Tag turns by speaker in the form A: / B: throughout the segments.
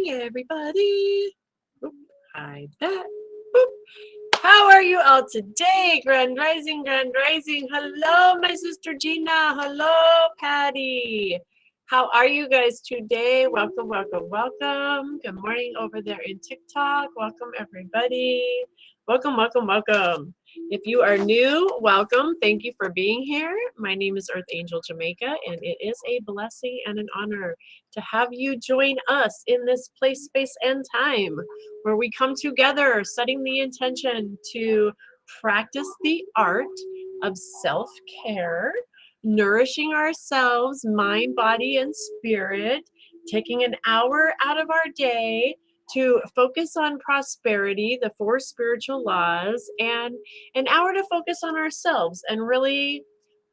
A: morning, everybody. Oop, hide that. Boop. How are you all today? Grand Rising, Grand Rising. Hello, my sister Gina. Hello, Patty. How are you guys today? Welcome, welcome, welcome. Good morning over there in TikTok. Welcome, everybody. Welcome, welcome, welcome. If you are new, welcome. Thank you for being here. My name is Earth Angel Jamaica, and it is a blessing and an honor to have you join us in this place, space, and time where we come together, setting the intention to practice the art of self-care, nourishing ourselves, mind, body, and spirit, taking an hour out of our day to focus on prosperity, the 4 spiritual laws, and an hour to focus on ourselves and really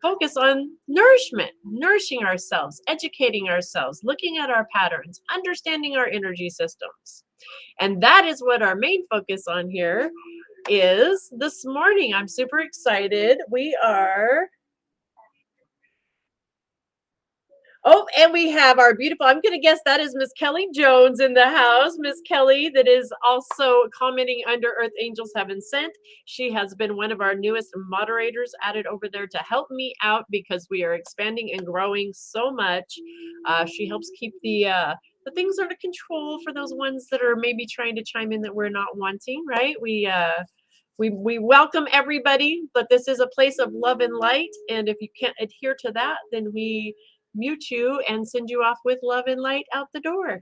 A: focus on nourishment, nourishing ourselves, educating ourselves, looking at our patterns, understanding our energy systems. And that is what our main focus on here is this morning. I'm super excited. We are... Oh, and we have our beautiful, I'm going to guess that is Miss Kelly Jones in the house. Miss Kelly, that is also commenting under Earth Angels Heaven Sent. She has been one of our newest moderators added over there to help me out because we are expanding and growing so much. She helps keep the things under control for those ones that are maybe trying to chime in that we're not wanting, right? We welcome everybody, but this is a place of love and light. And if you can't adhere to that, then we mute you and send you off with love and light out the door.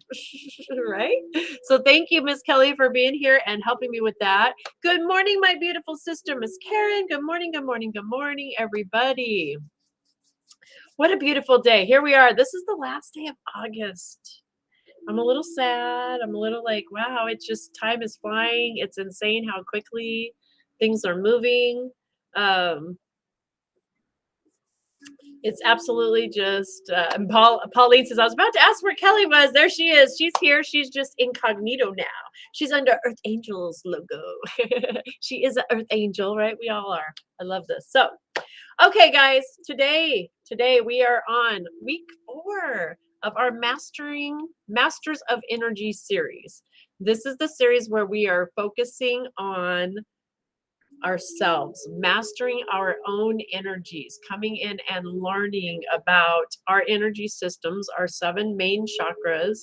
A: Right? So thank you, Miss Kelly, for being here and helping me with that. Good morning, my beautiful sister, Miss Karen. Good morning, good morning, good morning, everybody. What a beautiful day. Here we are. This is the last day of August. I'm a little sad. I'm a little like, wow, it's just time is flying. It's insane how quickly things are moving. It's absolutely just, Pauline says, I was about to ask where Kelly was. There she is. She's here. She's just incognito now. She's under Earth Angel's logo. She is an Earth Angel, right? We all are. I love this. So, okay, guys, today we are on week 4 of our Masters of Energy series. This is the series where we are focusing on ourselves, mastering our own energies, coming in and learning about our energy systems, our 7 main chakras,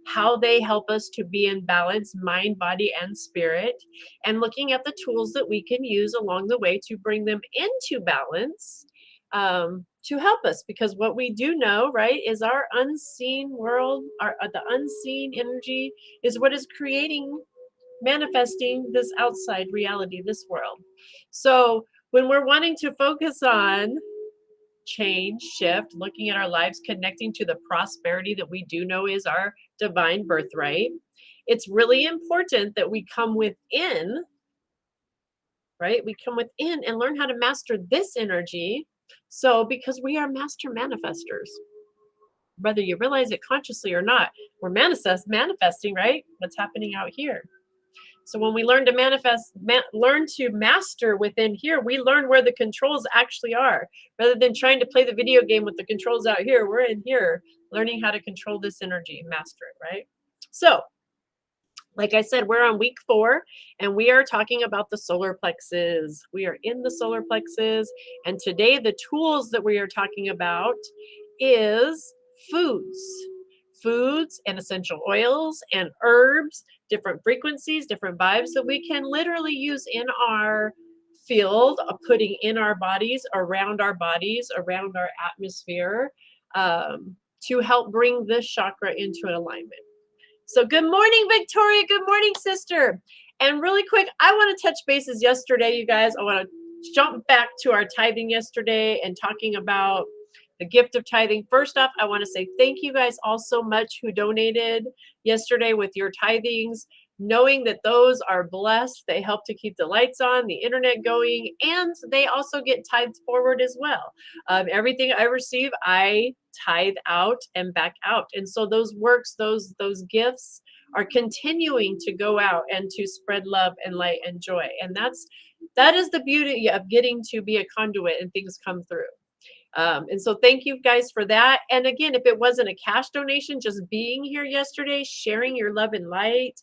A: how they help us to be in balance, mind, body, and spirit, and looking at the tools that we can use along the way to bring them into balance, to help us, because what we do know, right, is our unseen world, the unseen energy is what is manifesting this outside reality, this world. So when we're wanting to focus on change, shift, looking at our lives, connecting to the prosperity that we do know is our divine birthright, it's really important that we come within, right? We come within and learn how to master this energy. So because we are master manifestors, whether you realize it consciously or not, we're manifesting, right? What's happening out here. So when we learn to learn to master within here, we learn where the controls actually are. Rather than trying to play the video game with the controls out here, we're in here learning how to control this energy and master it, right? So, like I said, we're on week 4, and we are talking about the solar plexus. We are in the solar plexus, and today the tools that we are talking about is foods and essential oils and herbs, different frequencies, different vibes that we can literally use in our field, putting in our bodies, around our atmosphere, to help bring this chakra into an alignment. So good morning, Victoria. Good morning, sister. And really quick, I want to touch bases yesterday, you guys. I want to jump back to our tithing yesterday and talking about the gift of tithing. First off, I want to say thank you guys all so much who donated yesterday with your tithings, knowing that those are blessed. They help to keep the lights on, the internet going, and they also get tithed forward as well. Everything I receive, I tithe out and back out. And so those works, those gifts are continuing to go out and to spread love and light and joy. And that is the beauty of getting to be a conduit and things come through. And so thank you guys for that. And again, if it wasn't a cash donation, just being here yesterday, sharing your love and light,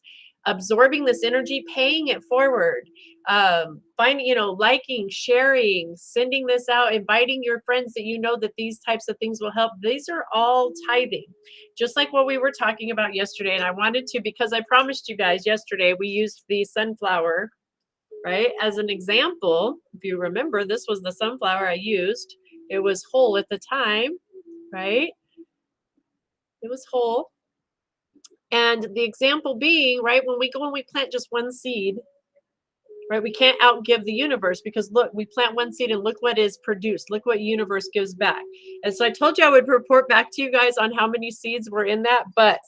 A: absorbing this energy, paying it forward, finding, liking, sharing, sending this out, inviting your friends that you know that these types of things will help. These are all tithing, just like what we were talking about yesterday. And I wanted to, because I promised you guys yesterday, we used the sunflower, right, as an example. If you remember, this was the sunflower I used. It was whole at the time, right? It was whole. And the example being, right, when we plant just one seed, right, we can't outgive the universe, because look, we plant one seed and look what is produced. Look what universe gives back. And so I told you I would report back to you guys on how many seeds were in that, but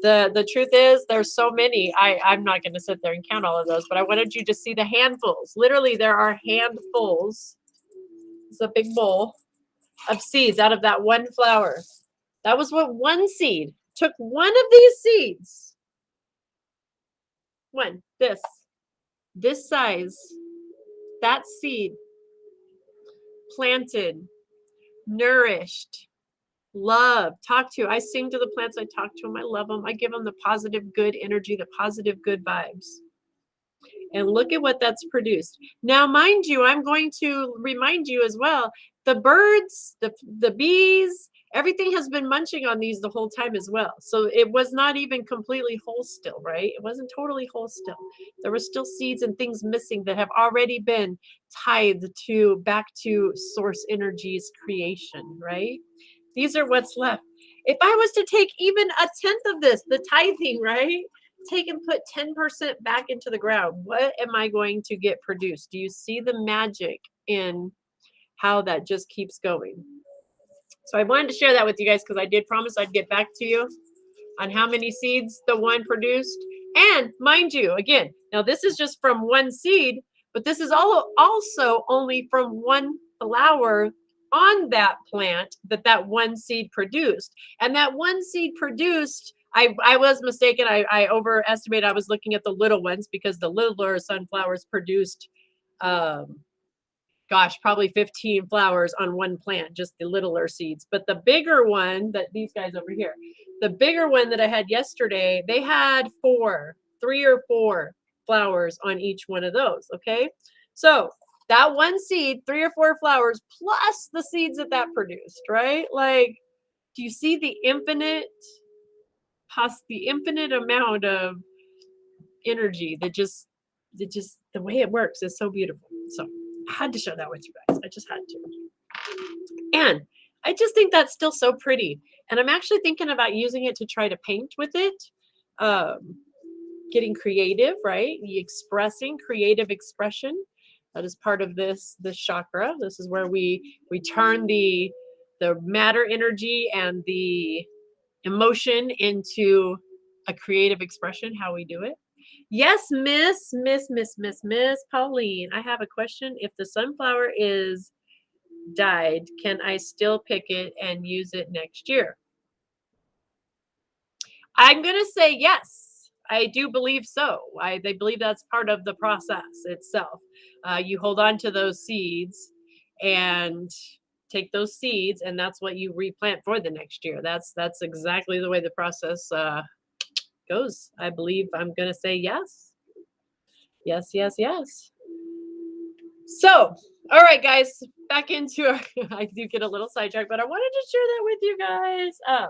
A: the truth is there's so many. I'm not going to sit there and count all of those, but I wanted you to see the handfuls. Literally, there are handfuls. It's a big bowl of seeds out of that one flower. That was what one seed took. One of these seeds, this size, that seed, planted, nourished, love, talk to. I sing to the plants. I talk to them. I love them. I give them the positive, good energy, the positive, good vibes. And look at what that's produced. Now, mind you, I'm going to remind you as well, the birds, the bees, everything has been munching on these the whole time as well. So it was not even completely whole still, right? It wasn't totally whole still. There were still seeds and things missing that have already been tithed back to source energy's creation, right? These are what's left. If I was to take even a tenth of this, the tithing, right? Take and put 10% back into the ground, what am I going to get produced? Do you see the magic in how that just keeps going? So I wanted to share that with you guys, because I did promise I'd get back to you on how many seeds the one produced. And mind you, again, now this is just from one seed, but this is also only from one flower on that plant that one seed produced. And that one seed produced, I was mistaken. I overestimated. I was looking at the little ones, because the littler sunflowers produced, probably 15 flowers on one plant, just the littler seeds. But the bigger one, that these guys over here, the bigger one that I had yesterday, they had 3 or 4 flowers on each one of those. Okay. So that one seed, 3 or 4 flowers, plus the seeds that produced, right? Like, do you see the infinite amount of energy that just the way it works is so beautiful. So I had to share that with you guys. I just had to. And I just think that's still so pretty. And I'm actually thinking about using it to try to paint with it. Getting creative, right? Expressing, creative expression. That is part of this chakra. This is where we turn the matter energy and the emotion into a creative expression, how we do it. Yes, Miss Pauline, I have a question. If the sunflower is died, can I still pick it and use it next year? I'm going to say yes. I do believe so. They believe that's part of the process itself. You hold on to those seeds and take those seeds, and that's what you replant for the next year. That's exactly the way the process goes. I believe I'm going to say yes. Yes, yes, yes. So, all right, guys, back into our, I do get a little sidetracked, but I wanted to share that with you guys.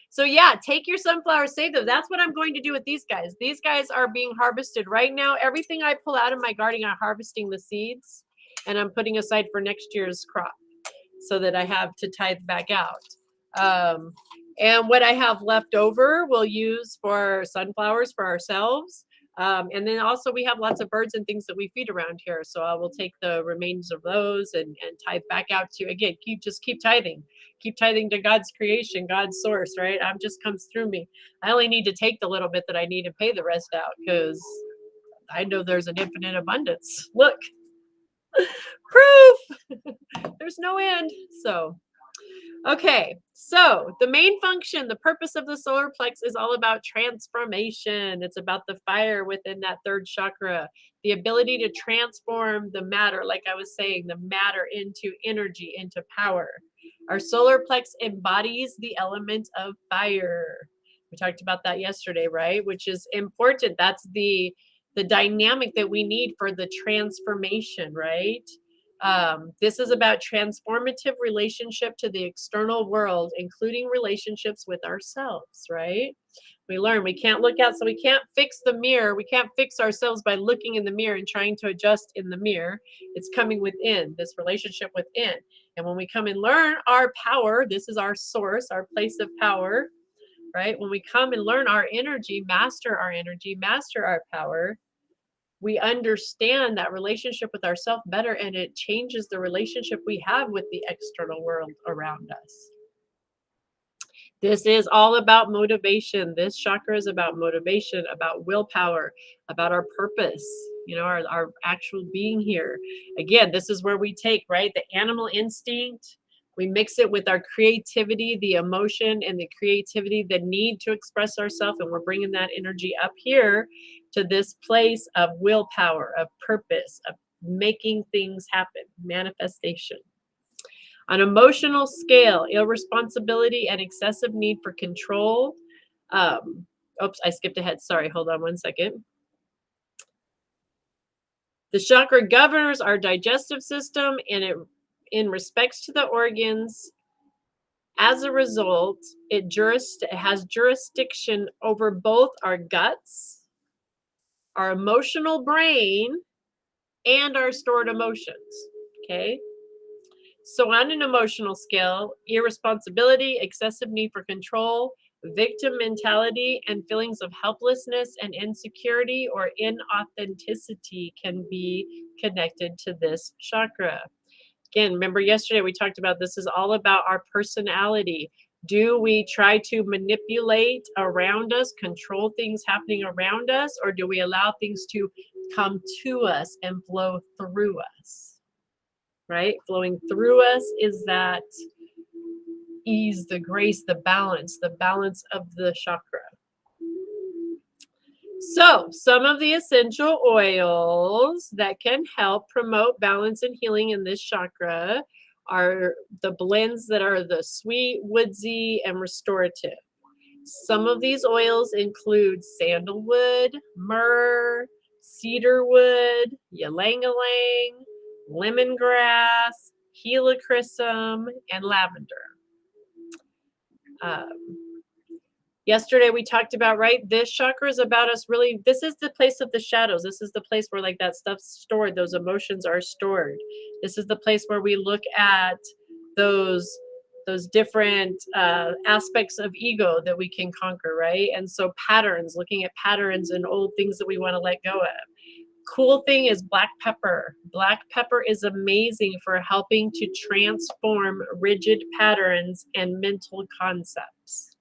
A: So yeah, take your sunflowers, save them. That's what I'm going to do with these guys. These guys are being harvested right now. Everything I pull out of my garden, I'm harvesting the seeds, and I'm putting aside for next year's crop so that I have to tithe back out. And what I have left over, we'll use for sunflowers for ourselves. And then also we have lots of birds and things that we feed around here. So I will take the remains of those and tithe back out to, again, keep tithing. Keep tithing to God's creation, God's source, right? Just comes through me. I only need to take the little bit that I need and pay the rest out, because I know there's an infinite abundance. Look, proof. There's no end. So, okay, so the main function, the purpose of the solar plex is all about transformation. It's about the fire within that third chakra, the ability to transform the matter, like I was saying, the matter into energy, into power. Our solar plex embodies the element of fire. We talked about that yesterday, right? Which is important. That's the dynamic that we need for the transformation, right? This is about transformative relationship to the external world, including relationships with ourselves, right? We learn we can't look out, so we can't fix the mirror. We can't fix ourselves by looking in the mirror and trying to adjust in the mirror. It's coming within, this relationship within. And when we come and learn our power, this is our source, our place of power, right? When we come and learn our energy, master our power, we understand that relationship with ourselves better, and it changes the relationship we have with the external world around us. This is all about motivation. This chakra is about motivation, about willpower, about our purpose, our actual being here. Again, this is where we take, right, the animal instinct, we mix it with our creativity, the emotion and the creativity, the need to express ourselves, and we're bringing that energy up here to this place of willpower, of purpose, of making things happen, manifestation. On emotional scale, irresponsibility and excessive need for control. Oops, I skipped ahead. Sorry, hold on one second. The chakra governs our digestive system, and it, in respects to the organs, as a result, it has jurisdiction over both our guts, our emotional brain, and our stored emotions. Okay? So on an emotional scale, irresponsibility, excessive need for control, victim mentality, and feelings of helplessness and insecurity or inauthenticity can be connected to this chakra. Again, remember yesterday we talked about this is all about our personality. Do we try to manipulate around us, control things happening around us, or do we allow things to come to us and flow through us? Right? Flowing through us is that ease, the grace, the balance of the chakra. So, some of the essential oils that can help promote balance and healing in this chakra are the blends that are the sweet, woodsy, and restorative. Some of these oils include sandalwood, myrrh, cedarwood, ylang-ylang, lemongrass, helichrysum, and lavender. Yesterday we talked about, right, this chakra is about us really, this is the place of the shadows. This is the place where like that stuff's stored, those emotions are stored. This is the place where we look at those different aspects of ego that we can conquer, right? And so patterns, looking at patterns and old things that we want to let go of. Cool thing is black pepper. Black pepper is amazing for helping to transform rigid patterns and mental concepts.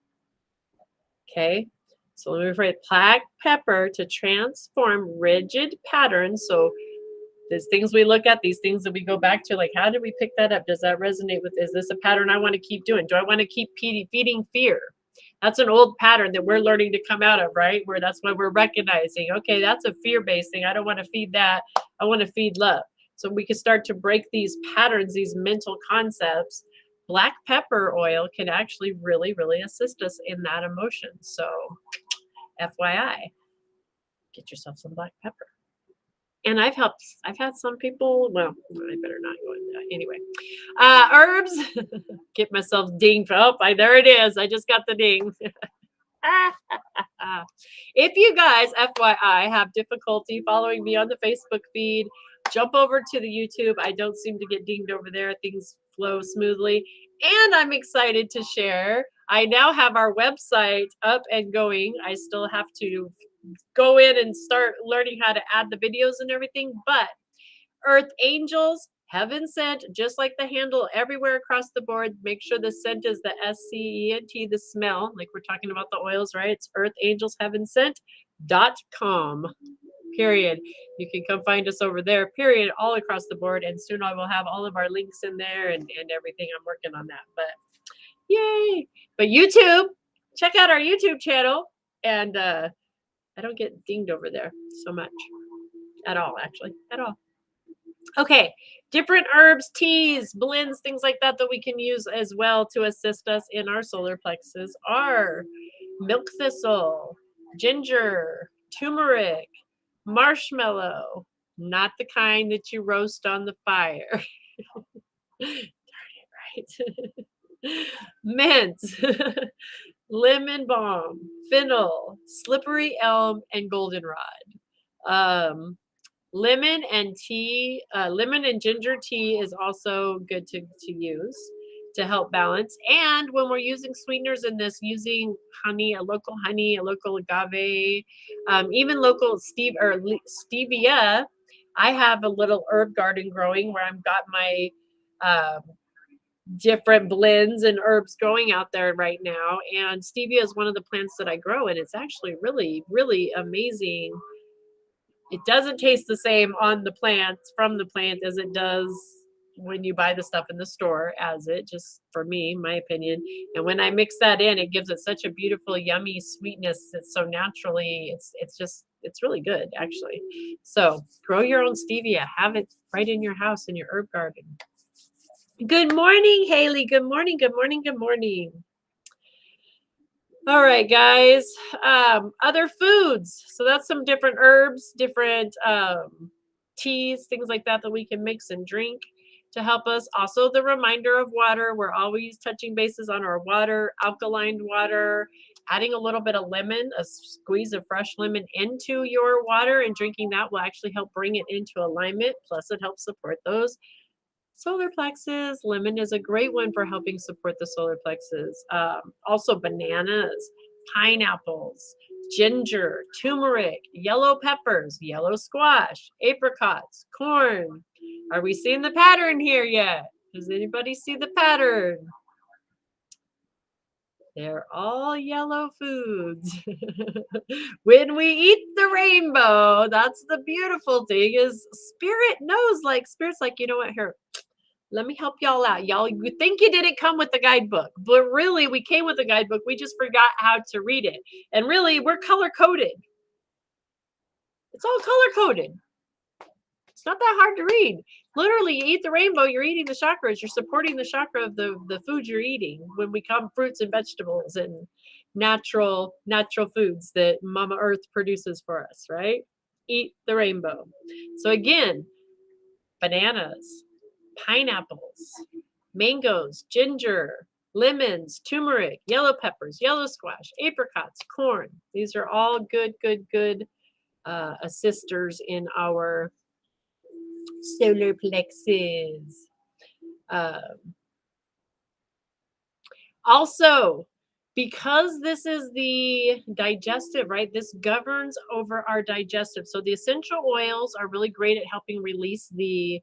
A: Okay, so let me rephrase. Black pepper to transform rigid patterns. So there's things we look at, these things that we go back to, like, how did we pick that up? Does that resonate with, is this a pattern I want to keep doing? Do I want to keep feeding fear? That's an old pattern that we're learning to come out of, right? Where that's why we're recognizing, okay, that's a fear-based thing. I don't want to feed that. I want to feed love. So we can start to break these patterns, these mental concepts. Black pepper oil can actually really, really assist us in that emotion. So FYI, get yourself some black pepper. And I've had some people, well, I better not go into that. Anyway, herbs, get myself dinged. Oh, there it is. I just got the ding. If you guys, FYI, have difficulty following me on the Facebook feed, jump over to the YouTube. I don't seem to get dinged over there. Things flow smoothly. And I'm excited to share, I now have our website up and going. I still have to go in and start learning how to add the videos and everything, but Earth Angels, Heaven Sent, just like the handle everywhere across the board. Make sure the scent is the SCENT, the smell, like we're talking about the oils, right? It's earthangelsheavensent.com, period. You can come find us over there, period, all across the board. And soon I will have all of our links in there and everything. I'm working on that, but yay. But YouTube, check out our YouTube channel. And I don't get dinged over there so much at all, actually, at all. Okay, different herbs, teas, blends, things like that that we can use as well to assist us in our solar plexus are milk thistle, ginger, turmeric, marshmallow, not the kind that you roast on the fire. Right? Mint, lemon balm, fennel, slippery elm, and goldenrod. Lemon and tea, lemon and ginger tea is also good to use to help balance. And when we're using sweeteners in this, using honey, a local agave, even local stevia. I have a little herb garden growing where I've got my um, different blends and herbs growing out there right now. And stevia is one of the plants that I grow, and it's actually really, really amazing. It doesn't taste the same on the plant from the plant as it does when you buy the stuff in the store, as it just for me, my opinion. And when I mix that in, it gives it such a beautiful, yummy sweetness. It's so naturally, it's really good actually. So grow your own stevia, have it right in your house in your herb garden. Good morning, Haley. Good morning, good morning, good morning. All right, guys. Other foods. So that's some different herbs, different teas, things like that that we can mix and drink to help us. Also, the reminder of water. We're always touching bases on our water, alkaline water, adding a little bit of lemon, a squeeze of fresh lemon into your water, and drinking that will actually help bring it into alignment. Plus, it helps support those solar plexus. Lemon is a great one for helping support the solar plexus. Also, bananas, pineapples, ginger, turmeric, yellow peppers, yellow squash, apricots, corn. Are we seeing the pattern here yet? Does anybody see the pattern? They're all yellow foods. When we eat the rainbow, that's the beautiful thing is spirit knows, like spirit's like, you know what, here, let me help y'all out. Y'all, you think you didn't come with the guidebook, but really we came with the guidebook. We just forgot how to read it. And really, we're color coded. It's all color coded. It's not that hard to read. Literally, you eat the rainbow, you're eating the chakras. You're supporting the chakra of the food you're eating when we come fruits and vegetables and natural foods that Mama Earth produces for us, right? Eat the rainbow. So again, bananas, pineapples, mangoes, ginger, lemons, turmeric, yellow peppers, yellow squash, apricots, corn. These are all good assisters in our solar plexus. Also, because this is the digestive, right? This governs over our digestive. So the essential oils are really great at helping release the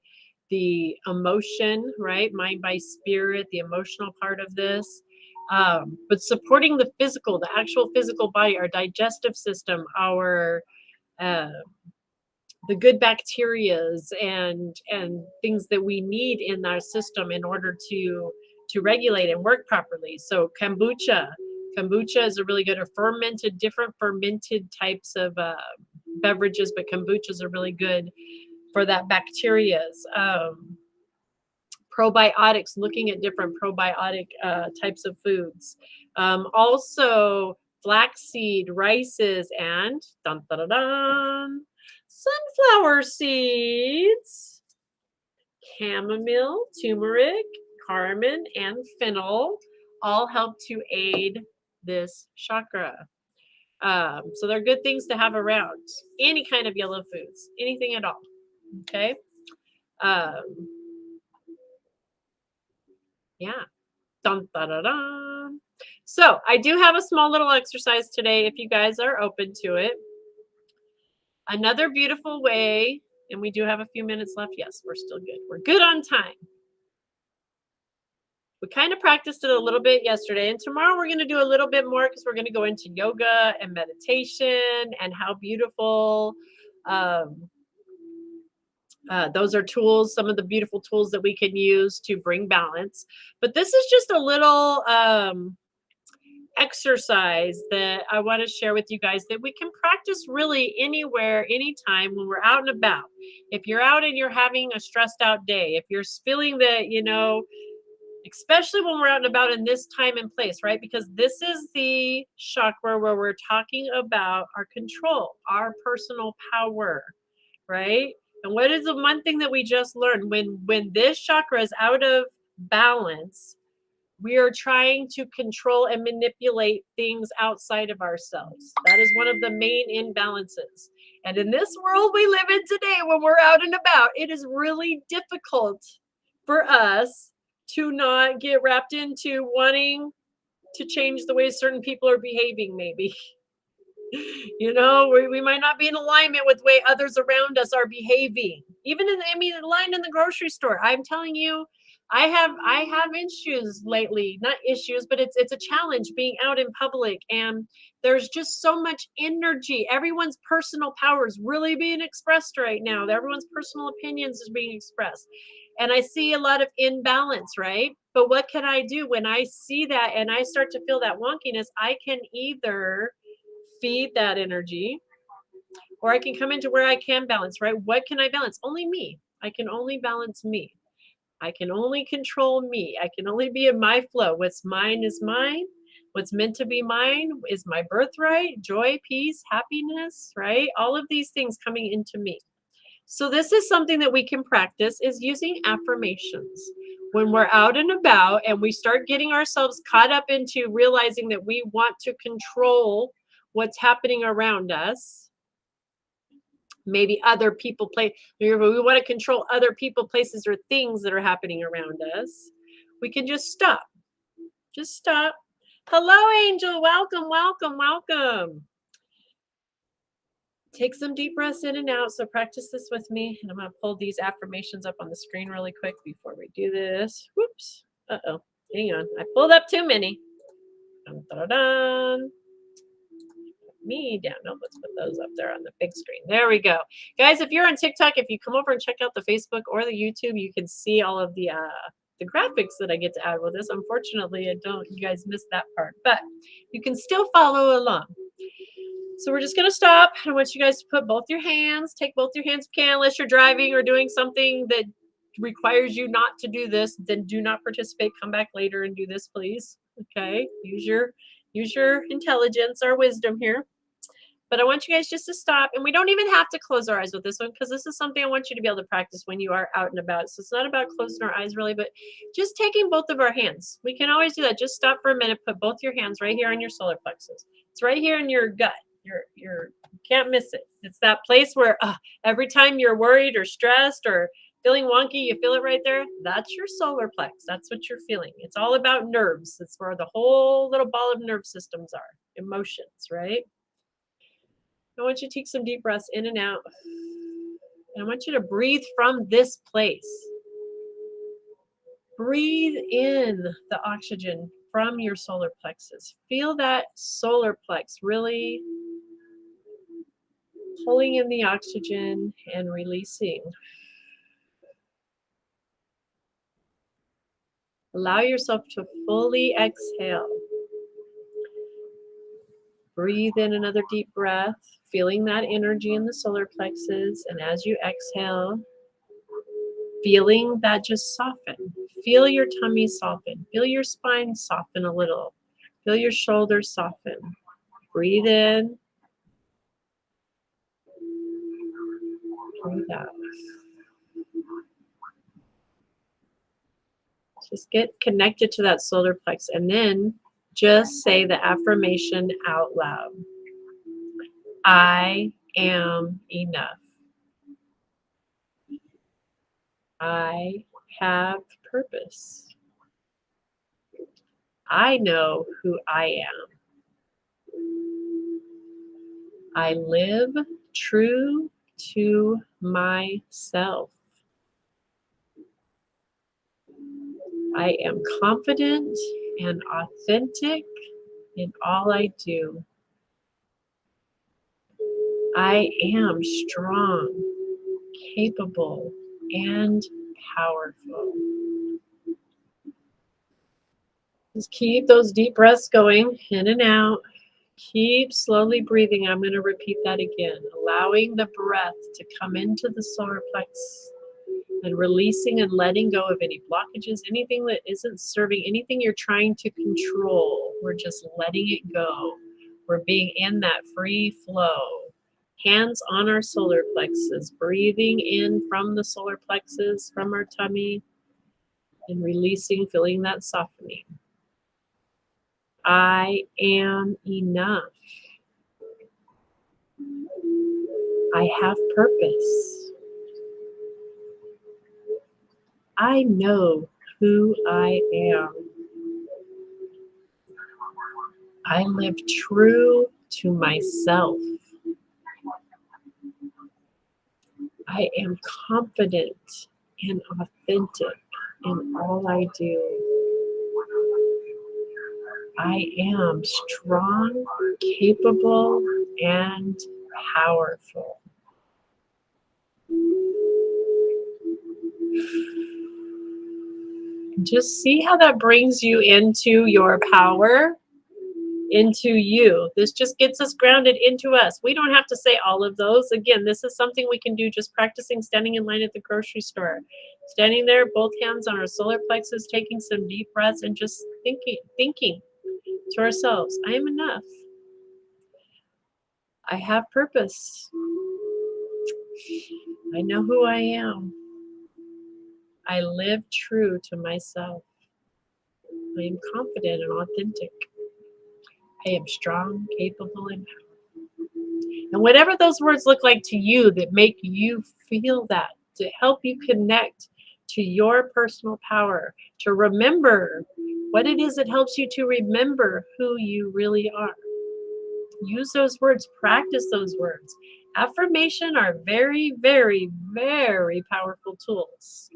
A: emotion, right? Mind, body, spirit, the emotional part of this. But supporting the physical, the actual physical body, our digestive system, our the good bacterias and things that we need in our system in order to regulate and work properly. So kombucha is a really good, or different fermented types of beverages, but kombuchas are really good for that bacterias. Probiotics, looking at different probiotic types of foods. Also flaxseed, rices, and dun, dun, dun, dun, sunflower seeds, chamomile, turmeric, cardamom, and fennel all help to aid this chakra. So they're good things to have around. Any kind of yellow foods, anything at all. Okay. Yeah. Dun, dun, dun, dun. So I do have a small little exercise today if you guys are open to it. Another beautiful way, and we do have a few minutes left. Yes, we're still good. We're good on time. We kind of practiced it a little bit yesterday, and tomorrow we're going to do a little bit more because we're going to go into yoga and meditation and how beautiful those are tools, some of the beautiful tools that we can use to bring balance. But this is just a little exercise that I want to share with you guys that we can practice really anywhere, anytime when we're out and about. If you're out and you're having a stressed out day, if you're feeling that, especially when we're out and about in this time and place, right? Because this is the chakra where we're talking about our control, our personal power, right? And what is the one thing that we just learned? When this chakra is out of balance, we are trying to control and manipulate things outside of ourselves. That is one of the main imbalances. And in this world we live in today, when we're out and about, it is really difficult for us to not get wrapped into wanting to change the way certain people are behaving, maybe. We might not be in alignment with the way others around us are behaving. Even the line in the grocery store. I'm telling you, I have issues lately. Not issues, but it's a challenge being out in public, and there's just so much energy. Everyone's personal power is really being expressed right now. Everyone's personal opinions is being expressed. And I see a lot of imbalance, right? But what can I do when I see that and I start to feel that wonkiness? I can either feed that energy, or I can come into where I can balance, right? What can I balance? Only me. I can only balance me. I can only control me. I can only be in my flow. What's mine is mine. What's meant to be mine is my birthright, joy, peace, happiness, right? All of these things coming into me. So this is something that we can practice, is using affirmations. When we're out and about and we start getting ourselves caught up into realizing that we want to control what's happening around us, maybe other people we want to control other people, places, or things that are happening around us, we can just stop. Just stop. Hello, Angel. Welcome, welcome, welcome. Take some deep breaths in and out. So practice this with me. And I'm going to pull these affirmations up on the screen really quick before we do this. Whoops. Uh-oh. Hang on. I pulled up too many. Dun, dun, dun. Me down. No, let's put those up there on the big screen. There we go. Guys, if you're on TikTok, if you come over and check out the Facebook or the YouTube, you can see all of the graphics that I get to add with this. Unfortunately, you guys missed that part, but you can still follow along. So we're just going to stop. I want you guys to put both your hands, take both your hands if you can, unless you're driving or doing something that requires you not to do this, then do not participate. Come back later and do this, please. Okay. Use your intelligence or wisdom here. But I want you guys just to stop, and we don't even have to close our eyes with this one, because this is something I want you to be able to practice when you are out and about. So it's not about closing our eyes really, but just taking both of our hands. We can always do that. Just stop for a minute, put both your hands right here on your solar plexus. It's right here in your gut. You can't miss it. It's that place where every time you're worried or stressed or feeling wonky, you feel it right there. That's your solar plex. That's what you're feeling. It's all about nerves. It's where the whole little ball of nerve systems are. Emotions, right? I want you to take some deep breaths in and out. And I want you to breathe from this place. Breathe in the oxygen from your solar plexus. Feel that solar plex really pulling in the oxygen and releasing. Allow yourself to fully exhale. Breathe in another deep breath, feeling that energy in the solar plexus. And as you exhale, feeling that just soften. Feel your tummy soften. Feel your spine soften a little. Feel your shoulders soften. Breathe in. Breathe out. Just get connected to that solar plex, and then just say the affirmation out loud. I am enough. I have purpose. I know who I am. I live true to myself. I am confident and authentic in all I do. I am strong, capable, and powerful. Just keep those deep breaths going in and out. Keep slowly breathing. I'm going to repeat that again. Allowing the breath to come into the solar plexus and releasing and letting go of any blockages, anything that isn't serving, anything you're trying to control. We're just letting it go. We're being in that free flow. Hands on our solar plexus, breathing in from the solar plexus, from our tummy, and releasing, feeling that softening. I am enough. I have purpose. I know who I am. I live true to myself. I am confident and authentic in all I do. I am strong, capable, and powerful. Just see how that brings you into your power, into you. This just gets us grounded into us. We don't have to say all of those. Again, this is something we can do just practicing standing in line at the grocery store. Standing there, both hands on our solar plexus, taking some deep breaths and just thinking to ourselves, I am enough. I have purpose. I know who I am. I live true to myself. I am confident and authentic. I am strong, capable, and powerful. And whatever those words look like to you that make you feel that, to help you connect to your personal power, to remember what it is that helps you to remember who you really are. Use those words, practice those words. Affirmation are very, very, very powerful tools.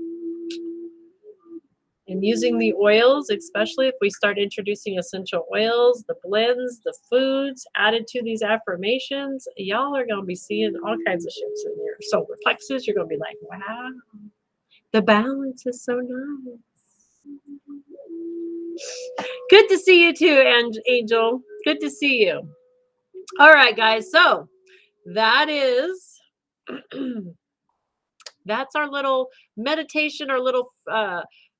A: And using the oils, especially if we start introducing essential oils, the blends, the foods added to these affirmations, y'all are going to be seeing all kinds of shifts in your solar plexus. You're going to be like, wow, the balance is so nice. Good to see you too, Angel. Good to see you. All right, guys. So that is, that's our little meditation, our little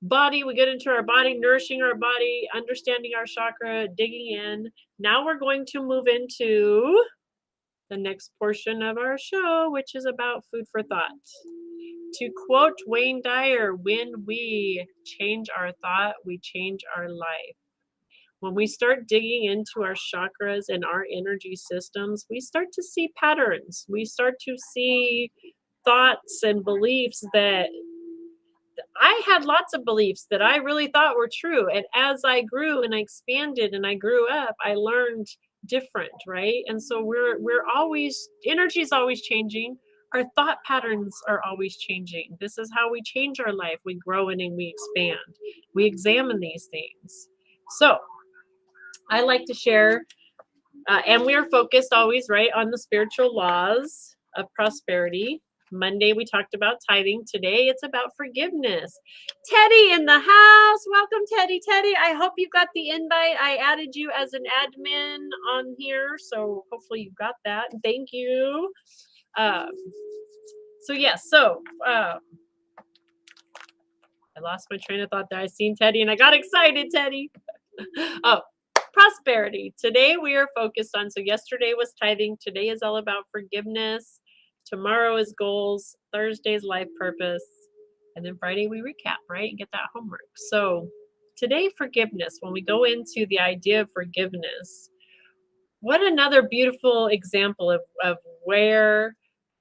A: body. We get into our body, nourishing our body, understanding our chakra, digging in. Now we're going to move into the next portion of our show, which is about food for thought. To quote Wayne Dyer, when we change our thought, we change our life. When we start digging into our chakras and our energy systems, we start to see patterns. We start to see thoughts and beliefs that I had lots of beliefs that I really thought were true. And as I grew and I expanded and I grew up, I learned different, right? And so we're always, energy is always changing. Our thought patterns are always changing. This is how we change our life. We grow in and we expand. We examine these things. So I like to share, and we are focused always, right, on the spiritual laws of prosperity. Monday, we talked about tithing. Today, it's about forgiveness. Teddy in the house. Welcome, Teddy. Teddy, I hope you got the invite. I added you as an admin on here, so hopefully you got that. Thank you. I lost my train of thought there. I seen Teddy, and I got excited, Teddy. Oh, prosperity. Today, we are focused on, so yesterday was tithing. Today is all about forgiveness. Tomorrow is goals. Thursday is life purpose. And then Friday we recap, right? And get that homework. So today, forgiveness. When we go into the idea of forgiveness, what another beautiful example of where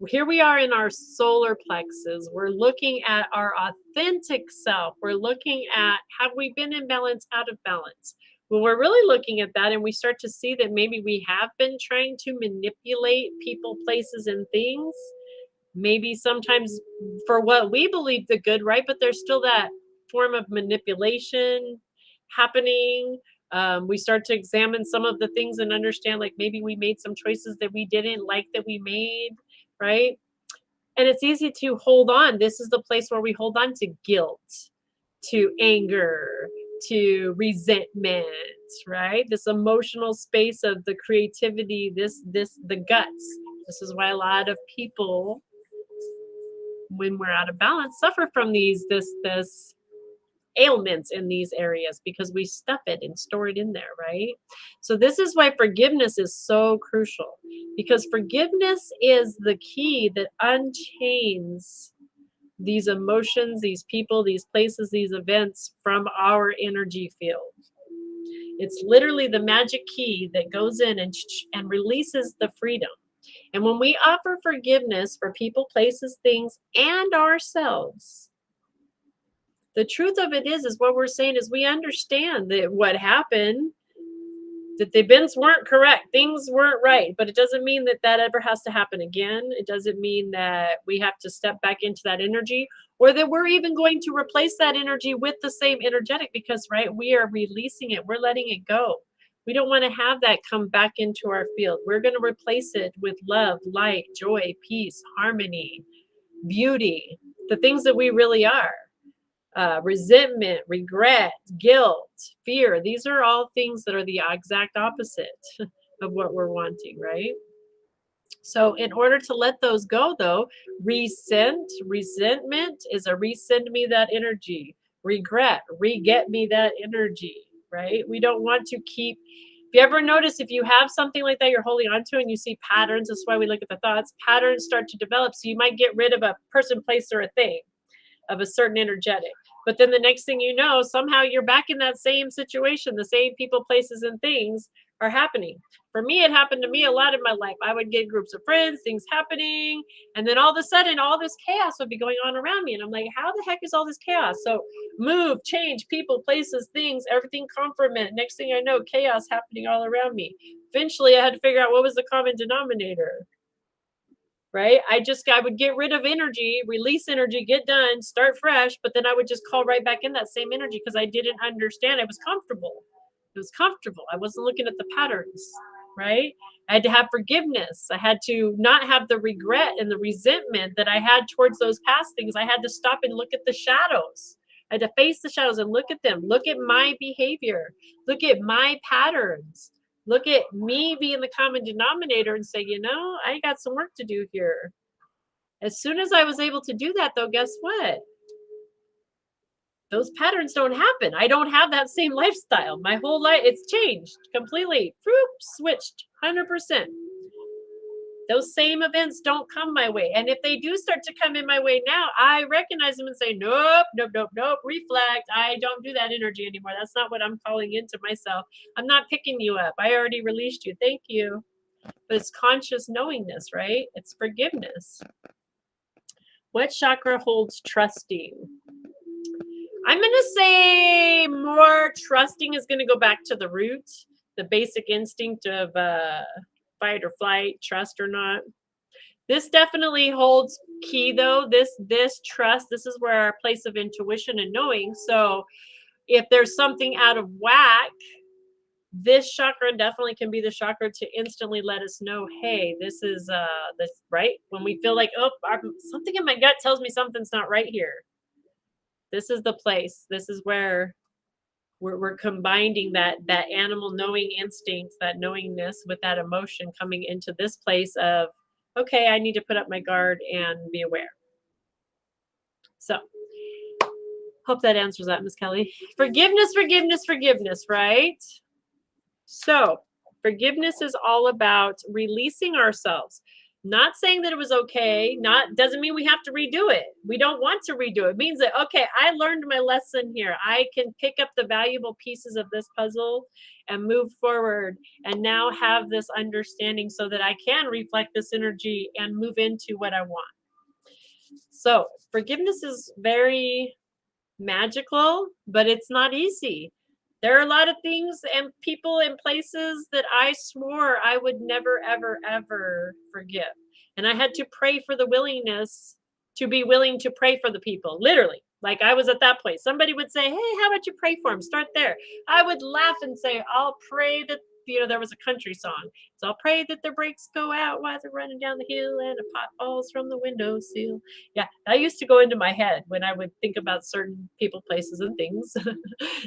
A: here we are in our solar plexus. We're looking at our authentic self. We're looking at, have we been in balance, out of balance? Well, we're really looking at that and we start to see that maybe we have been trying to manipulate people, places, and things. Maybe sometimes for what we believe the good, right? But there's still that form of manipulation happening. We start to examine some of the things and understand, like maybe we made some choices that we didn't like that we made, right? And it's easy to hold on. This is the place where we hold on to guilt, to anger, to resentment, right? This emotional space of the creativity, the guts. This is why a lot of people, when we're out of balance, suffer from this ailments in these areas, because we stuff it and store it in there, right? So this is why forgiveness is so crucial, because forgiveness is the key that unchains these emotions, these people, these places, these events from our energy field. It's literally the magic key that goes in and releases the freedom. And when we offer forgiveness for people, places, things, and ourselves, the truth of it is what we're saying is we understand that what happened, that the events weren't correct, things weren't right, but it doesn't mean that that ever has to happen again. It doesn't mean that we have to step back into that energy, or that we're even going to replace that energy with the same energetic, because, right, we are releasing it, we're letting it go. We don't want to have that come back into our field. We're going to replace it with love, light, joy, peace, harmony, beauty, the things that we really are. Resentment, regret, guilt, fear. These are all things that are the exact opposite of what we're wanting, right? So in order to let those go, though, resentment is a resend me that energy. Regret, re-get me that energy, right? We don't want to keep, if you ever notice, if you have something like that you're holding on to and you see patterns, that's why we look at the thoughts, patterns start to develop. So you might get rid of a person, place, or a thing of a certain energetic. But then the next thing you know, somehow you're back in that same situation. The same people, places, and things are happening. For me, it happened to me a lot in my life. I would get groups of friends, things happening, and then all of a sudden, all this chaos would be going on around me. And I'm like, how the heck is all this chaos? So move, change, people, places, things, everything confirmation. Next thing I know, chaos happening all around me. Eventually, I had to figure out what was the common denominator. Right? I would get rid of energy, release energy, get done, start fresh, but then I would just call right back in that same energy because I didn't understand. It was comfortable. It was comfortable. I wasn't looking at the patterns, right? I had to have forgiveness. I had to not have the regret and the resentment that I had towards those past things. I had to stop and look at the shadows. I had to face the shadows and look at them. Look at my behavior. Look at my patterns. Look at me being the common denominator and say, I got some work to do here. As soon as I was able to do that, though, guess what? Those patterns don't happen. I don't have that same lifestyle. My whole life, it's changed completely. Switched 100%. Those same events don't come my way. And if they do start to come in my way now, I recognize them and say, nope, reflect. I don't do that energy anymore. That's not what I'm calling into myself. I'm not picking you up. I already released you. Thank you. But it's conscious knowingness, right? It's forgiveness. What chakra holds trusting? I'm going to say more trusting is going to go back to the root, the basic instinct of fight or flight, trust or not. This definitely holds key, though. This trust, this is where our place of intuition and knowing. So if there's something out of whack, this chakra definitely can be the chakra to instantly let us know, hey, this is this right. When we feel like, something in my gut tells me something's not right here. This is the place. This is where we're combining that animal knowing instinct, that knowingness with that emotion coming into this place of, okay, I need to put up my guard and be aware. So hope that answers that, Miss Kelly. Forgiveness, right? So forgiveness is all about releasing ourselves. Not saying that it was okay, doesn't mean we have to redo it. We don't want to redo it. It means that, okay, I learned my lesson here. I can pick up the valuable pieces of this puzzle and move forward and now have this understanding so that I can reflect this energy and move into what I want. So forgiveness is very magical, but it's not easy. There are a lot of things and people and places that I swore I would never, ever, ever forgive. And I had to pray for the willingness to be willing to pray for the people. Literally, like I was at that place. Somebody would say, hey, how about you pray for them? Start there. I would laugh and say, I'll pray that there was a country song. So I'll pray that their brakes go out while they're running down the hill and a pot falls from the windowsill. Yeah, that used to go into my head when I would think about certain people, places, and things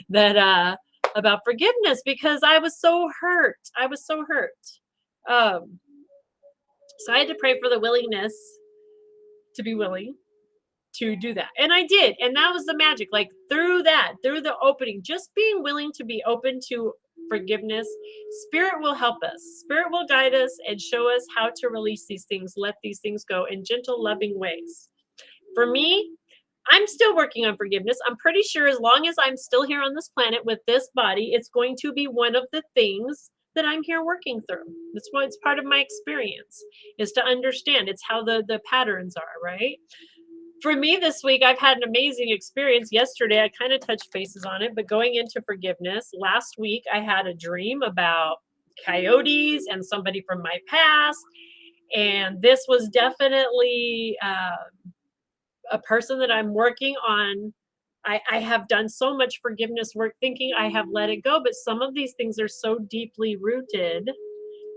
A: that about forgiveness, because I was so hurt. I was so hurt. So I had to pray for the willingness to be willing to do that. And I did. And that was the magic. Like through the opening, just being willing to be open to forgiveness, Spirit will help us. Spirit will guide us and show us how to release these things, let these things go in gentle, loving ways. For me, I'm still working on forgiveness. I'm pretty sure as long as I'm still here on this planet with this body, it's going to be one of the things that I'm here working through. That's why it's part of my experience, is to understand. It's how the patterns are, right? For me this week, I've had an amazing experience. Yesterday, I kind of touched bases on it, but going into forgiveness, last week, I had a dream about coyotes and somebody from my past. And this was definitely a person that I'm working on. I have done so much forgiveness work thinking I have let it go, but some of these things are so deeply rooted,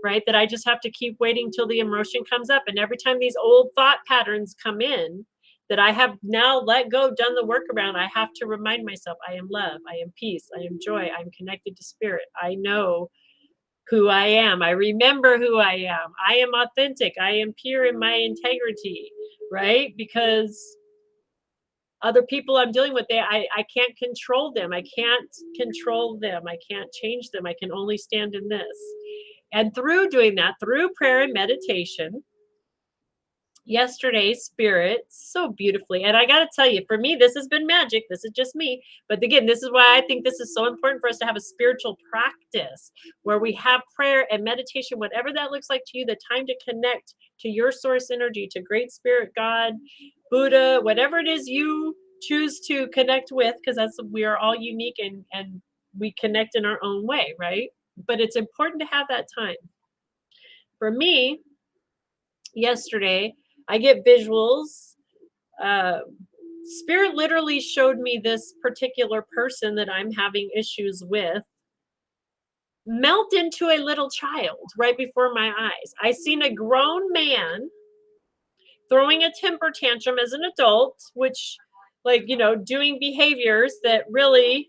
A: right, that I just have to keep waiting till the emotion comes up. And every time these old thought patterns come in that I have now let go, done the work around, I have to remind myself, I am love, I am peace, I am joy, I'm connected to spirit. I know who I am. I remember who I am. I am authentic. I am pure in my integrity, right? Because other people I'm dealing with, I can't control them. I can't control them. I can't change them. I can only stand in this. And through doing that, through prayer and meditation, yesterday, Spirit so beautifully, and I got to tell you, for me, this has been magic. This is just me. But again, this is why I think this is so important for us to have a spiritual practice where we have prayer and meditation, whatever that looks like to you, the time to connect to your source energy, to Great Spirit, God, Buddha, whatever it is you choose to connect with, because we are all unique and we connect in our own way, right? But it's important to have that time. For me, yesterday, I get visuals. Spirit literally showed me this particular person that I'm having issues with melt into a little child right before my eyes. I seen a grown man throwing a temper tantrum as an adult, which, like, doing behaviors that really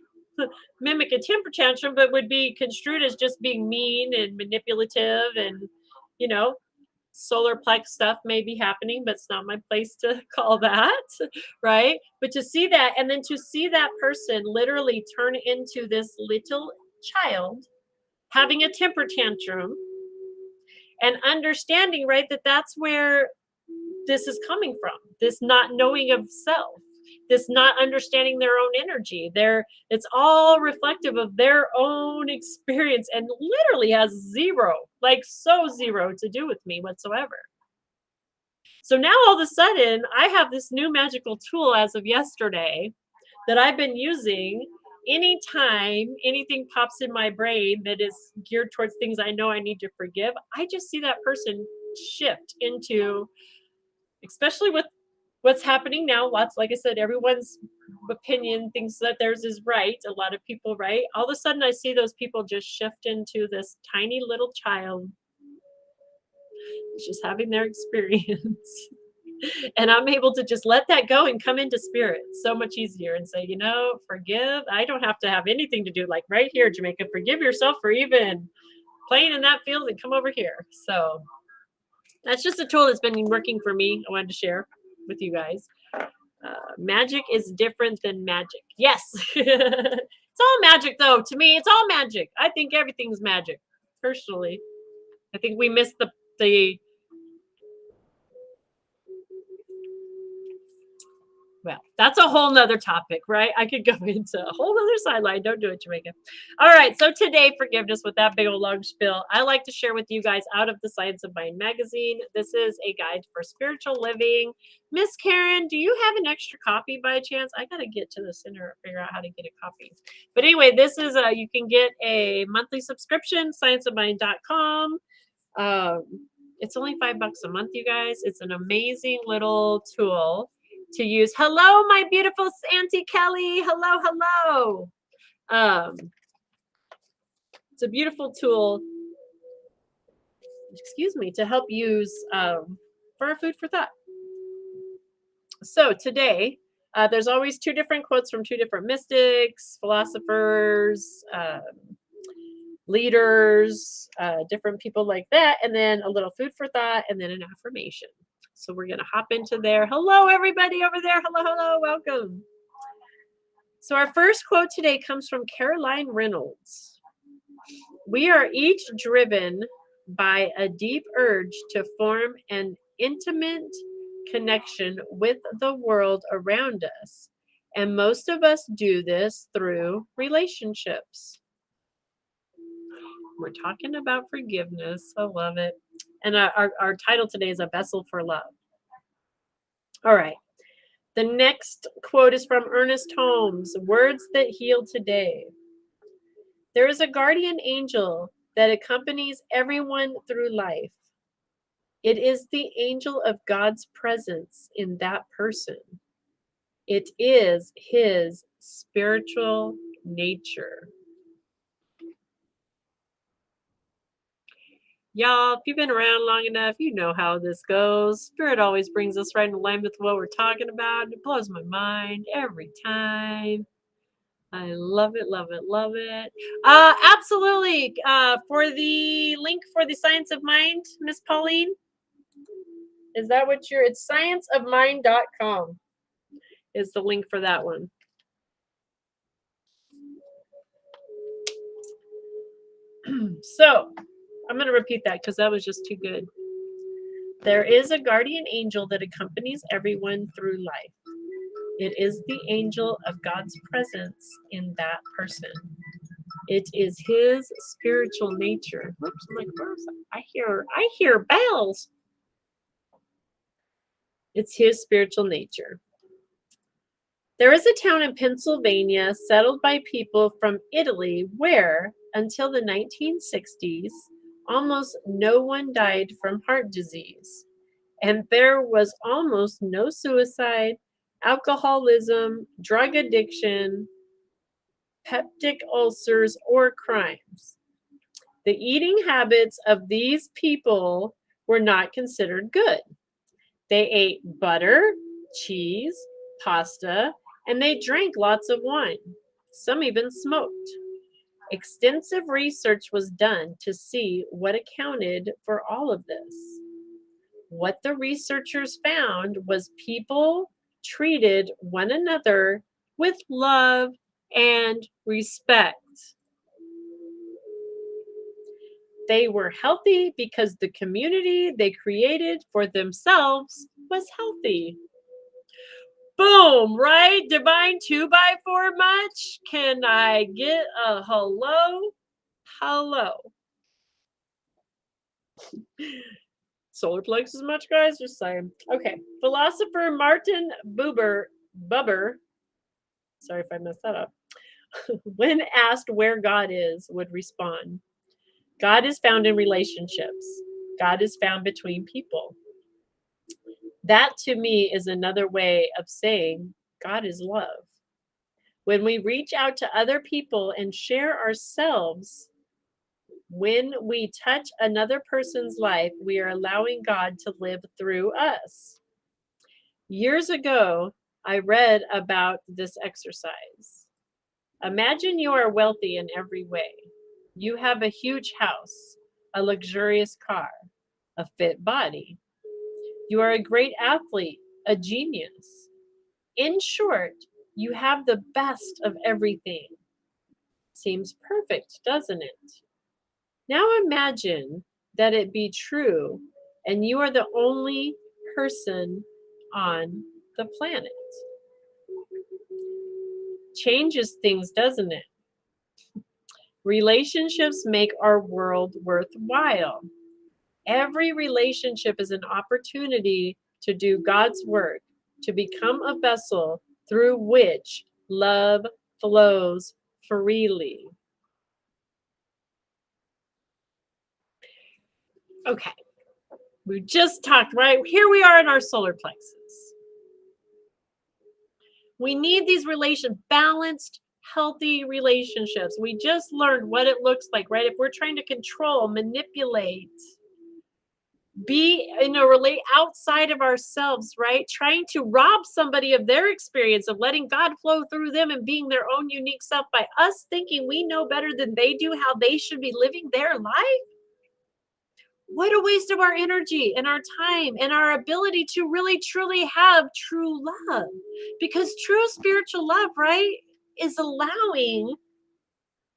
A: mimic a temper tantrum, but would be construed as just being mean and manipulative and, solar plex stuff may be happening, but it's not my place to call that, right? But to see that, and then to see that person literally turn into this little child having a temper tantrum and understanding, right, that's where this is coming from, this not knowing of self, this not understanding their own energy. It's all reflective of their own experience and literally has zero to do with me whatsoever. So now all of a sudden I have this new magical tool as of yesterday that I've been using anytime anything pops in my brain that is geared towards things I know I need to forgive. I just see that person shift into, especially with what's happening now, like I said, everyone's opinion thinks that theirs is right. A lot of people, right? All of a sudden I see those people just shift into this tiny little child just having their experience. And I'm able to just let that go and come into spirit so much easier and say, forgive. I don't have to have anything to do, like right here, Jamaica, forgive yourself for even playing in that field and come over here. So that's just a tool that's been working for me. I wanted to share with you guys. Magic is different than magic. Yes. It's all magic, though. To me, it's all magic. I think everything's magic, personally. I think we miss the well, that's a whole nother topic, right? I could go into a whole other sideline. Don't do it, Jamaica. All right. So today, forgiveness with that big old long spill. I like to share with you guys out of the Science of Mind magazine. This is a guide for spiritual living. Miss Karen, do you have an extra copy by chance? I got to get to the center and figure out how to get a copy. But anyway, this is you can get a monthly subscription, scienceofmind.com. It's only $5 a month, you guys. It's an amazing little tool to use. Hello, my beautiful Auntie Kelly. Hello. It's a beautiful tool, excuse me, to help use for a food for thought. So today, there's always two different quotes from two different mystics, philosophers, leaders, different people like that, and then a little food for thought, and then an affirmation. So we're going to hop into there. Hello, everybody over there. Hello, hello. Welcome. So our first quote today comes from Caroline Reynolds. We are each driven by a deep urge to form an intimate connection with the world around us. And most of us do this through relationships. We're talking about forgiveness. I love it. And our title today is A Vessel for Love. All right. The next quote is from Ernest Holmes, Words That Heal Today. There is a guardian angel that accompanies everyone through life. It is the angel of God's presence in that person. It is his spiritual nature. Y'all, if you've been around long enough, you know how this goes. Spirit always brings us right in alignment with what we're talking about. It blows my mind every time. I love it, love it, love it. Absolutely. For the link for the Science of Mind, Miss Pauline, is that what it's scienceofmind.com is the link for that one. So I'm going to repeat that because that was just too good. There is a guardian angel that accompanies everyone through life. It is the angel of God's presence in that person. It is his spiritual nature. Whoops, I'm like, where's that? I hear bells. It's his spiritual nature. There is a town in Pennsylvania settled by people from Italy where, until the 1960s, almost no one died from heart disease. And there was almost no suicide, alcoholism, drug addiction, peptic ulcers, or crimes. The eating habits of these people were not considered good. They ate butter, cheese, pasta, and they drank lots of wine. Some even smoked. Extensive research was done to see what accounted for all of this. What the researchers found was people treated one another with love and respect. They were healthy because the community they created for themselves was healthy. Boom, right? Divine 2x4 much? Can I get a hello? Hello. Solar Plexus much, guys? Just saying. Okay. Philosopher Martin Buber, sorry if I messed that up, when asked where God is, would respond, God is found in relationships. God is found between people. That to me is another way of saying God is love. When we reach out to other people and share ourselves, when we touch another person's life, we are allowing God to live through us. Years ago, I read about this exercise. Imagine you are wealthy in every way. You have a huge house, a luxurious car, a fit body. You are a great athlete, a genius. In short, you have the best of everything. Seems perfect, doesn't it? Now imagine that it be true and you are the only person on the planet. Changes things, doesn't it? Relationships make our world worthwhile. Every relationship is an opportunity to do God's work, to become a vessel through which love flows freely. Okay, we just talked, right? Here we are in our solar plexus. We need these relations, balanced, healthy relationships. We just learned what it looks like, right? If we're trying to control, manipulate, be in a relate outside of ourselves, right? Trying to rob somebody of their experience of letting God flow through them and being their own unique self by us thinking we know better than they do how they should be living their life. What a waste of our energy and our time and our ability to really truly have true love. Because true spiritual love, right, is allowing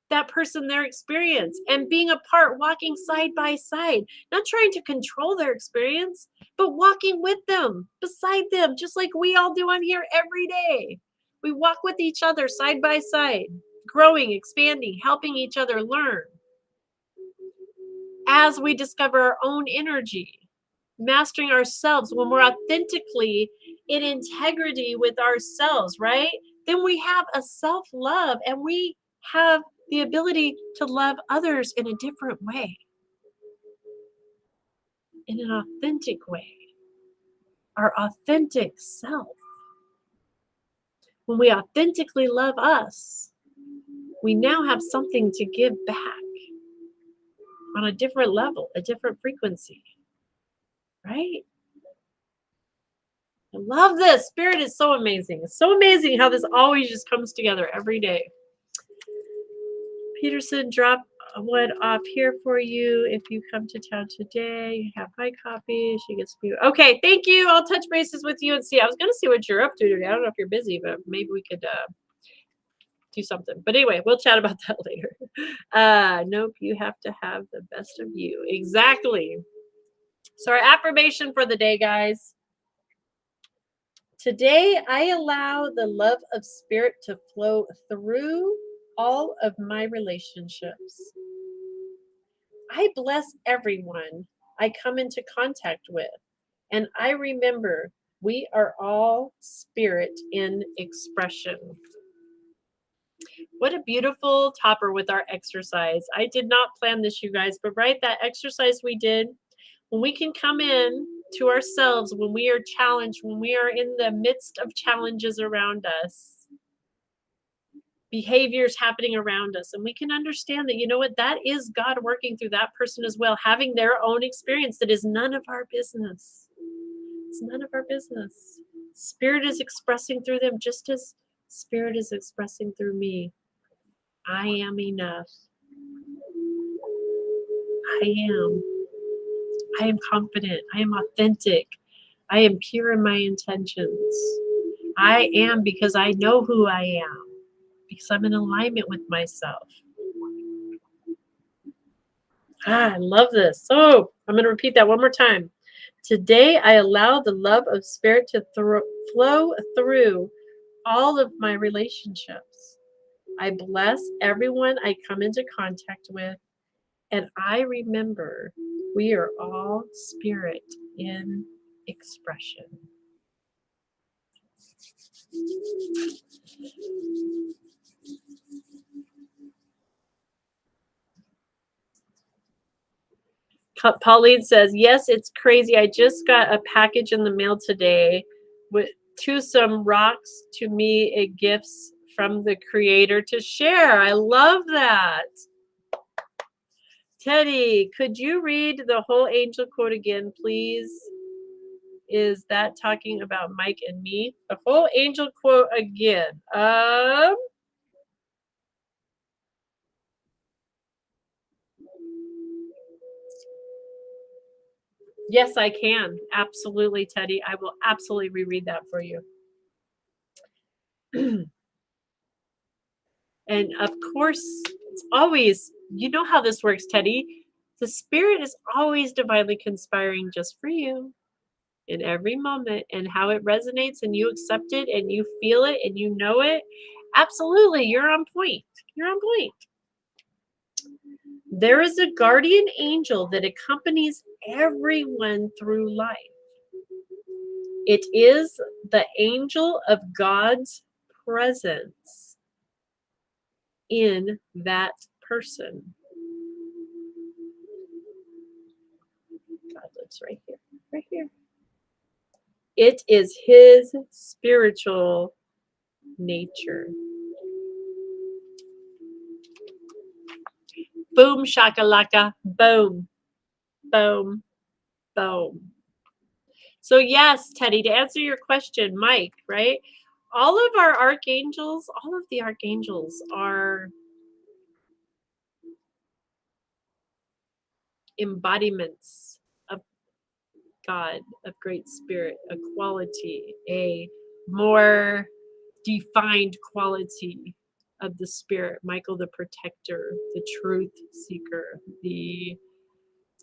A: that person their experience and being apart, walking side by side, not trying to control their experience, but walking with them, beside them, just like we all do on here every day. We walk with each other side by side, growing, expanding, helping each other learn as we discover our own energy, mastering ourselves when we're authentically in integrity with ourselves, right? Then we have a self-love and we have the ability to love others in a different way, in an authentic way, our authentic self. When we authentically love us, we now have something to give back on a different level, a different frequency, right? I love this. Spirit is so amazing. It's so amazing how this always just comes together every day. Peterson, drop one off here for you. If you come to town today, you have my copy. She gets me. Okay, thank you. I'll touch bases with you and see. I was going to see what you're up to today. I don't know if you're busy, but maybe we could do something. But anyway, we'll chat about that later. Nope, you have to have the best of you. Exactly. So our affirmation for the day, guys. Today, I allow the love of spirit to flow through all of my relationships. I bless everyone I come into contact with, and I remember we are all spirit in expression. What a beautiful topper with our exercise. I did not plan this, you guys, but right, that exercise we did, when we can come in to ourselves, when we are challenged, when we are in the midst of challenges around us, behaviors happening around us, and we can understand that, you know what, that is God working through that person as well, having their own experience that is none of our business. It's none of our business. Spirit is expressing through them just as Spirit is expressing through me. I am enough. I am. I am confident. I am authentic. I am pure in my intentions. I am because I know who I am, because I'm in alignment with myself. I love this. So I'm going to repeat that one more time. Today, I allow the love of spirit to flow through all of my relationships. I bless everyone I come into contact with, and I remember we are all spirit in expression. Pauline says, yes, it's crazy. I just got a package in the mail today with some rocks to me, a gifts from the creator to share. I love that. Teddy, could you read the whole angel quote again, please? Is that talking about Mike and me? The whole angel quote again. Yes, I can. Absolutely, Teddy. I will absolutely reread that for you. And of course, it's always, you know how this works, Teddy. The spirit is always divinely conspiring just for you in every moment, and how it resonates and you accept it and you feel it and you know it. Absolutely, you're on point. You're on point. There is a guardian angel that accompanies everyone through life. It is the angel of God's presence in that person. God lives right here, right here. It is his spiritual nature. Boom, shakalaka, boom, boom, boom. So yes, Teddy, to answer your question, Mike, right? All of our archangels, all of the archangels are embodiments of God, of Great Spirit, a quality, a more defined quality of the Spirit. Michael, the protector, the truth seeker, the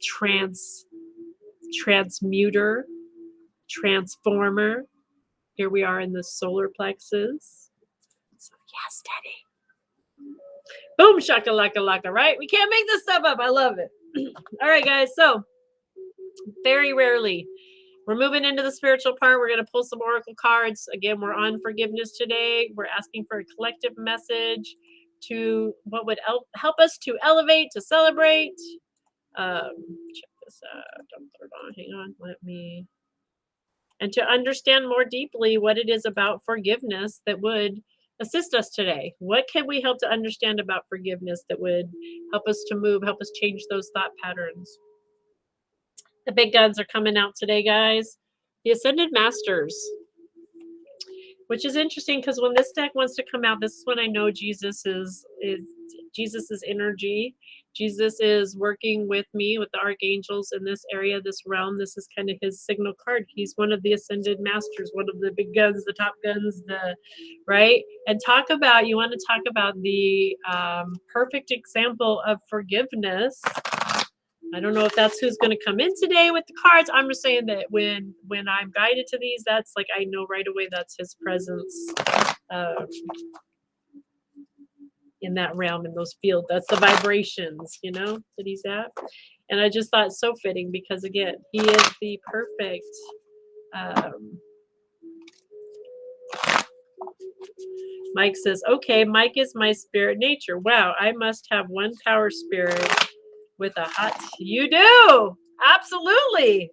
A: transmuter, transformer. Here we are in the solar plexus. So yes, Teddy. Boom, shakalaka laka, right? We can't make this stuff up. I love it. All right, guys. So very rarely, we're moving into the spiritual part. We're going to pull some oracle cards. Again, we're on forgiveness today. We're asking for a collective message to what would help us to elevate, to celebrate. Check this out. Hang on. And to understand more deeply what it is about forgiveness that would assist us today. What can we help to understand about forgiveness that would help us to move, help us change those thought patterns? The big guns are coming out today, guys. The Ascended Masters, which is interesting because when this deck wants to come out, this is when I know Jesus is Jesus's energy. Jesus is working with me, with the archangels in this area, this realm. This is kind of his signal card. He's one of the Ascended Masters, one of the big guns, the top guns, right? And you want to talk about the perfect example of forgiveness. I don't know if that's who's going to come in today with the cards. I'm just saying that when I'm guided to these, that's like I know right away that's his presence in that realm, in those fields. That's the vibrations, that he's at. And I just thought so fitting because, again, he is the perfect Mike says, okay, Mike is my spirit nature. Wow, I must have one power spirit with a hot... You do! Absolutely!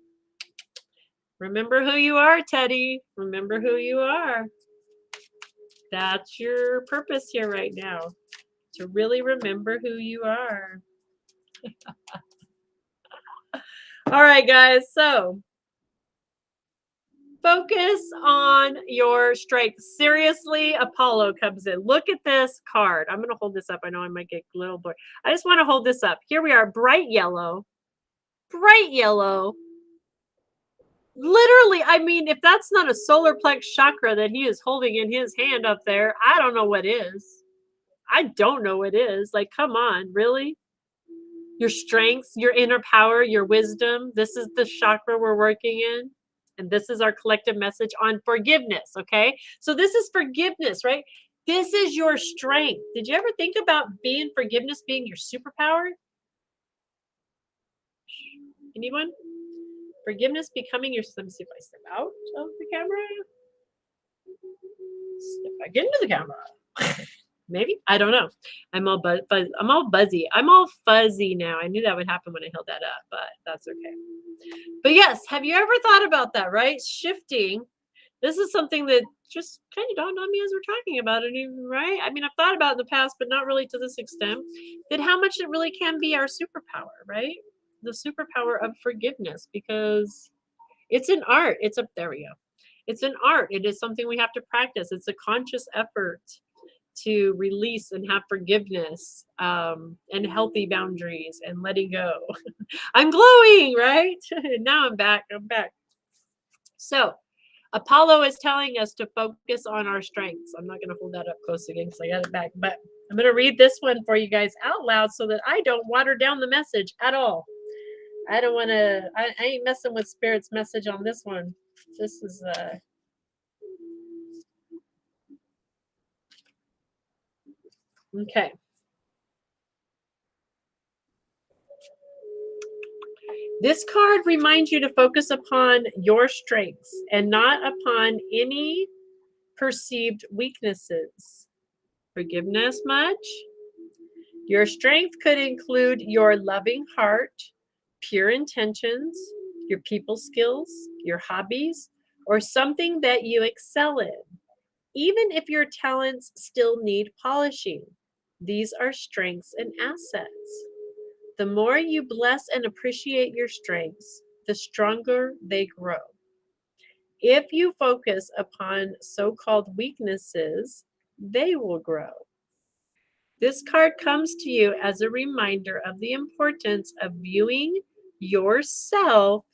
A: Remember who you are, Teddy. Remember who you are. That's your purpose here right now. To really remember who you are. All right, guys. So focus on your strength. Seriously, Apollo comes in. Look at this card. I'm going to hold this up. I know I might get a little bored. I just want to hold this up. Here we are. Bright yellow. Bright yellow. Literally, I mean, if that's not a solar plex chakra that he is holding in his hand up there, I don't know what is. I don't know what is. Like, come on, really? Your strengths, your inner power, your wisdom. This is the chakra we're working in. And this is our collective message on forgiveness, okay? So this is forgiveness, right? This is your strength. Did you ever think about forgiveness being your superpower? Anyone? Forgiveness becoming your... Let me see if I step out of the camera. Step back into the camera. Maybe? I don't know. I'm all buzzy. I'm all fuzzy now. I knew that would happen when I held that up, but that's okay. But yes, have you ever thought about that, right? Shifting. This is something that just kind of dawned on me as we're talking about it, right? I mean, I've thought about it in the past, but not really to this extent, that how much it really can be our superpower, right? The superpower of forgiveness, because it's an art. There we go. It's an art. It is something we have to practice. It's a conscious effort to release and have forgiveness and healthy boundaries and letting go. I'm glowing, right? Now I'm back. So Apollo is telling us to focus on our strengths. I'm not going to hold that up close again because I got it back, but I'm going to read this one for you guys out loud so that I don't water down the message at all. I don't want to, I ain't messing with Spirit's message on this one. This is, okay. This card reminds you to focus upon your strengths and not upon any perceived weaknesses. Forgiveness much? Your strength could include your loving heart, pure intentions, your people skills, your hobbies, or something that you excel in. Even if your talents still need polishing, these are strengths and assets. The more you bless and appreciate your strengths, the stronger they grow. If you focus upon so-called weaknesses, they will grow. This card comes to you as a reminder of the importance of viewing yourself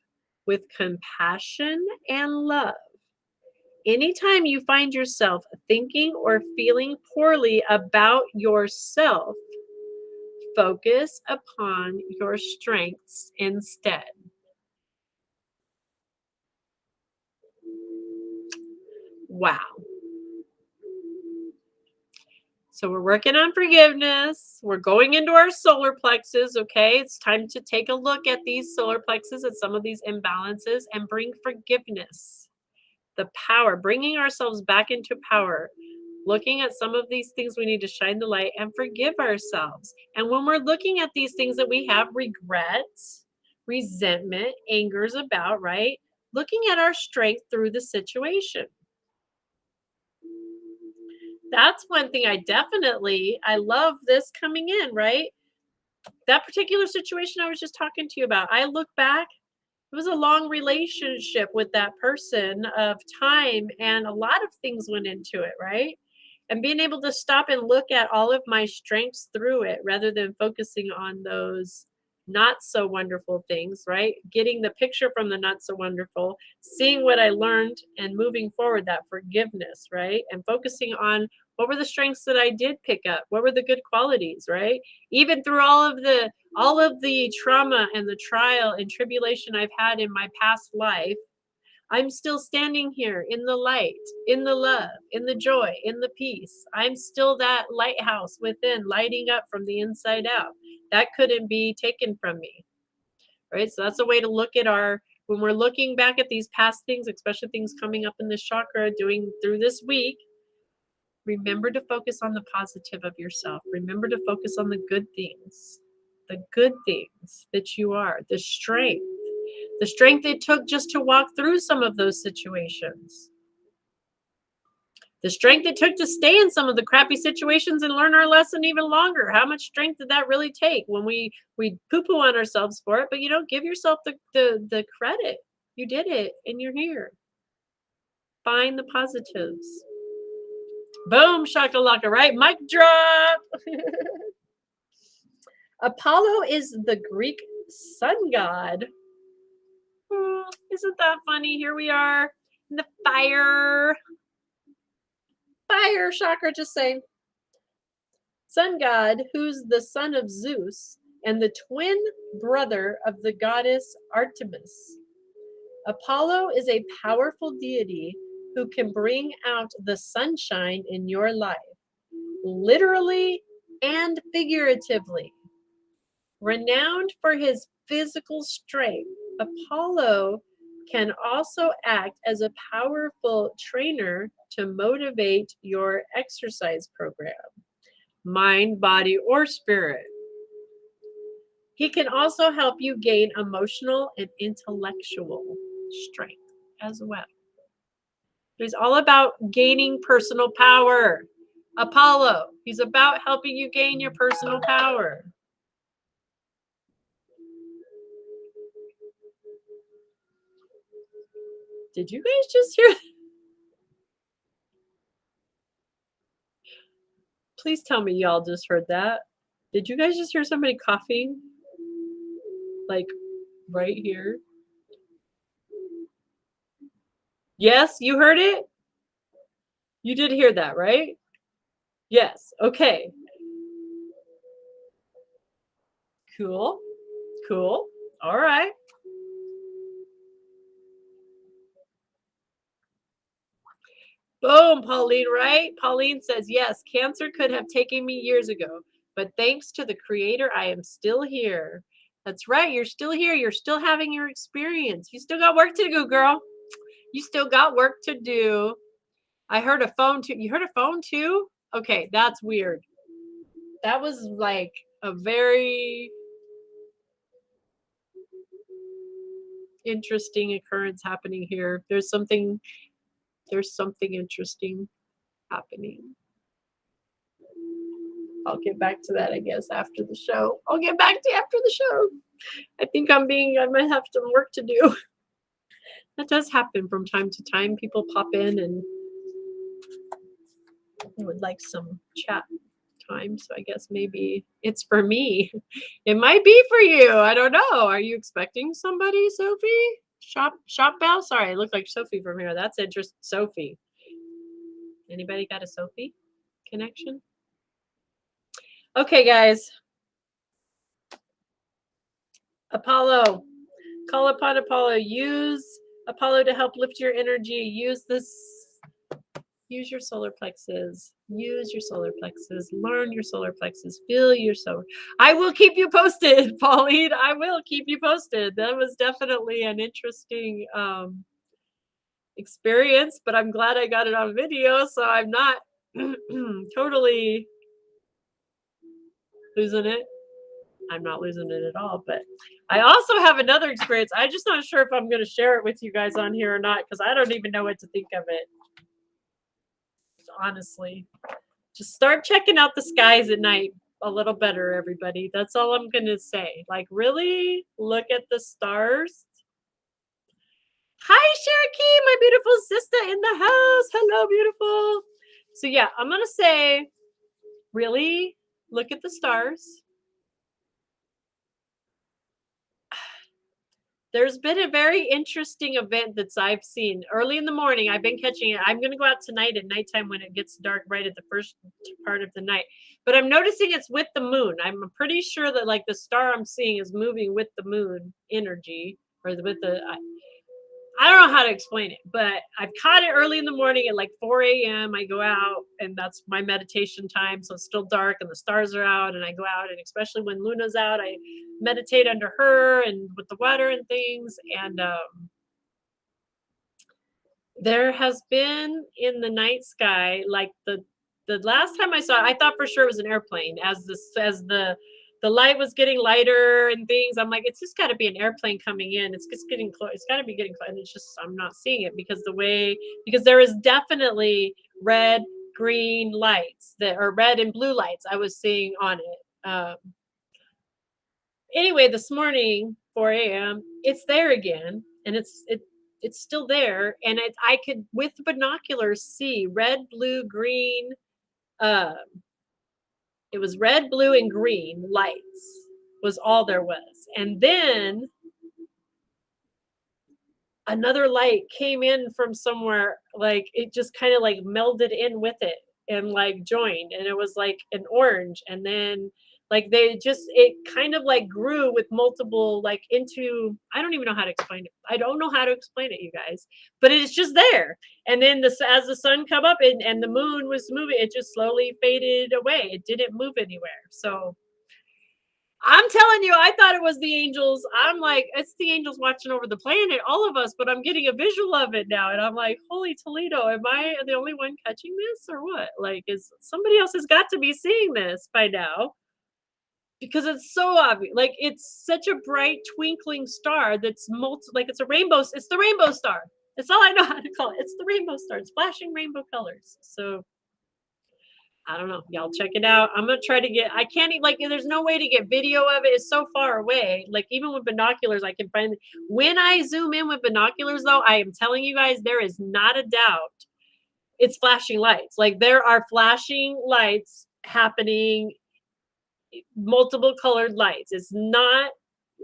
A: with compassion and love. Anytime you find yourself thinking or feeling poorly about yourself, focus upon your strengths instead. Wow. So we're working on forgiveness. We're going into our solar plexus, okay? It's time to take a look at these solar plexus and some of these imbalances and bring forgiveness. The power, bringing ourselves back into power. Looking at some of these things, we need to shine the light and forgive ourselves. And when we're looking at these things that we have regrets, resentment, angers about, right? Looking at our strength through the situation. That's one thing I love this coming in, right? That particular situation I was just talking to you about, I look back, it was a long relationship with that person of time, and a lot of things went into it, right? And being able to stop and look at all of my strengths through it rather than focusing on those not so wonderful things, right? Getting the picture from the not so wonderful, seeing what I learned and moving forward, that forgiveness, right? And focusing on what were the strengths that I did pick up? What were the good qualities, right? Even through all of the trauma and the trial and tribulation I've had in my past life, I'm still standing here in the light, in the love, in the joy, in the peace. I'm still that lighthouse within, lighting up from the inside out. That couldn't be taken from me, right? So that's a way to look at when we're looking back at these past things, especially things coming up in this chakra doing through this week. Remember to focus on the positive of yourself. Remember to focus on the good things that you are, the strength it took just to walk through some of those situations, the strength it took to stay in some of the crappy situations and learn our lesson even longer. How much strength did that really take when we poo-poo on ourselves for it, but you don't give yourself the credit. You did it and you're here. Find the positives. Boom, shakalaka, right? Mic drop. Apollo is the Greek sun god. Isn't that funny? Here we are in the fire chakra, just saying. Sun god, who's the son of Zeus and the twin brother of the goddess Artemis. Apollo is a powerful deity who can bring out the sunshine in your life, literally and figuratively. Renowned for his physical strength, Apollo can also act as a powerful trainer to motivate your exercise program, mind, body, or spirit. He can also help you gain emotional and intellectual strength as well. He's all about gaining personal power. Apollo, he's about helping you gain your personal power. Did you guys just hear? Please tell me y'all just heard that. Did you guys just hear somebody coughing? Like right here? Yes, you heard it? You did hear that, right? Yes. Okay. Cool. Cool. All right. Boom, Pauline, right? Pauline says, yes, cancer could have taken me years ago, but thanks to the creator, I am still here. That's right. You're still here. You're still having your experience. You still got work to do, girl. You still got work to do. I heard a phone too. You heard a phone too? Okay, that's weird. That was like a very interesting occurrence happening here. There's something interesting happening. I'll get back to that, I guess, after the show. I'll get back to you after the show. I think I might have some work to do. That does happen from time to time. People pop in and would like some chat time. So I guess maybe it's for me. It might be for you. I don't know. Are you expecting somebody, Sophie? Shop bell? Sorry, it looked like Sophie from here. That's interesting. Sophie. Anybody got a Sophie connection? Okay, guys. Apollo. Call upon Apollo. Use Apollo to help lift your energy. Use your solar plexus. Use your solar plexus. Learn your solar plexus. Feel your solar. I will keep you posted, Pauline. I will keep you posted. That was definitely an interesting experience, but I'm glad I got it on video, so I'm not totally losing it. I'm not losing it at all, but I also have another experience. I'm just not sure if I'm going to share it with you guys on here or not, because I don't even know what to think of it. Honestly, just start checking out the skies at night a little better, everybody. That's all I'm going to say. Like, really look at the stars. Hi, Cherokee, my beautiful sister in the house. Hello, beautiful. So yeah, I'm going to say, really look at the stars. There's been a very interesting event that I've seen early in the morning. I've been catching it. I'm going to go out tonight at nighttime when it gets dark, right at the first part of the night. But I'm noticing it's with the moon. I'm pretty sure that like the star I'm seeing is moving with the moon energy, or with the, I don't know how to explain it, but I've caught it early in the morning at like 4 a.m. I go out and that's my meditation time. So it's still dark and the stars are out and I go out, and especially when Luna's out, I meditate under her and with the water and things. And there has been in the night sky, like the last time I saw it, I thought for sure it was an airplane. As the light was getting lighter and things, I'm like, it's just got to be an airplane coming in. It's just getting close. It's got to be getting close. And it's just, I'm not seeing it because there is definitely red, green lights that are red and blue lights I was seeing on it. Anyway, this morning, 4 a.m., it's there again. And it's still there. And I could, with binoculars, see red, blue, green, it was red, blue, and green lights was all there was. And then another light came in from somewhere, like it just kind of like melded in with it and like joined, and it was like an orange. And then like it kind of like grew with multiple, like into, I don't even know how to explain it. I don't know how to explain it, you guys, but it's just there. And then as the sun come up and the moon was moving, it just slowly faded away. It didn't move anywhere. So I'm telling you, I thought it was the angels. I'm like, it's the angels watching over the planet, all of us, but I'm getting a visual of it now. And I'm like, holy Toledo, am I the only one catching this or what? Like, is somebody else has got to be seeing this by now? Because it's so obvious. Like, it's such a bright twinkling star that's like it's a rainbow. It's the rainbow star. That's all I know how to call it. It's the rainbow star. It's flashing rainbow colors. So I don't know. Y'all check it out. I'm going to try to I can't even, like, there's no way to get video of it. It's so far away. Like, even with binoculars, I can find, when I zoom in with binoculars, though, I am telling you guys, there is not a doubt it's flashing lights. Like, there are flashing lights happening, multiple colored lights. It's not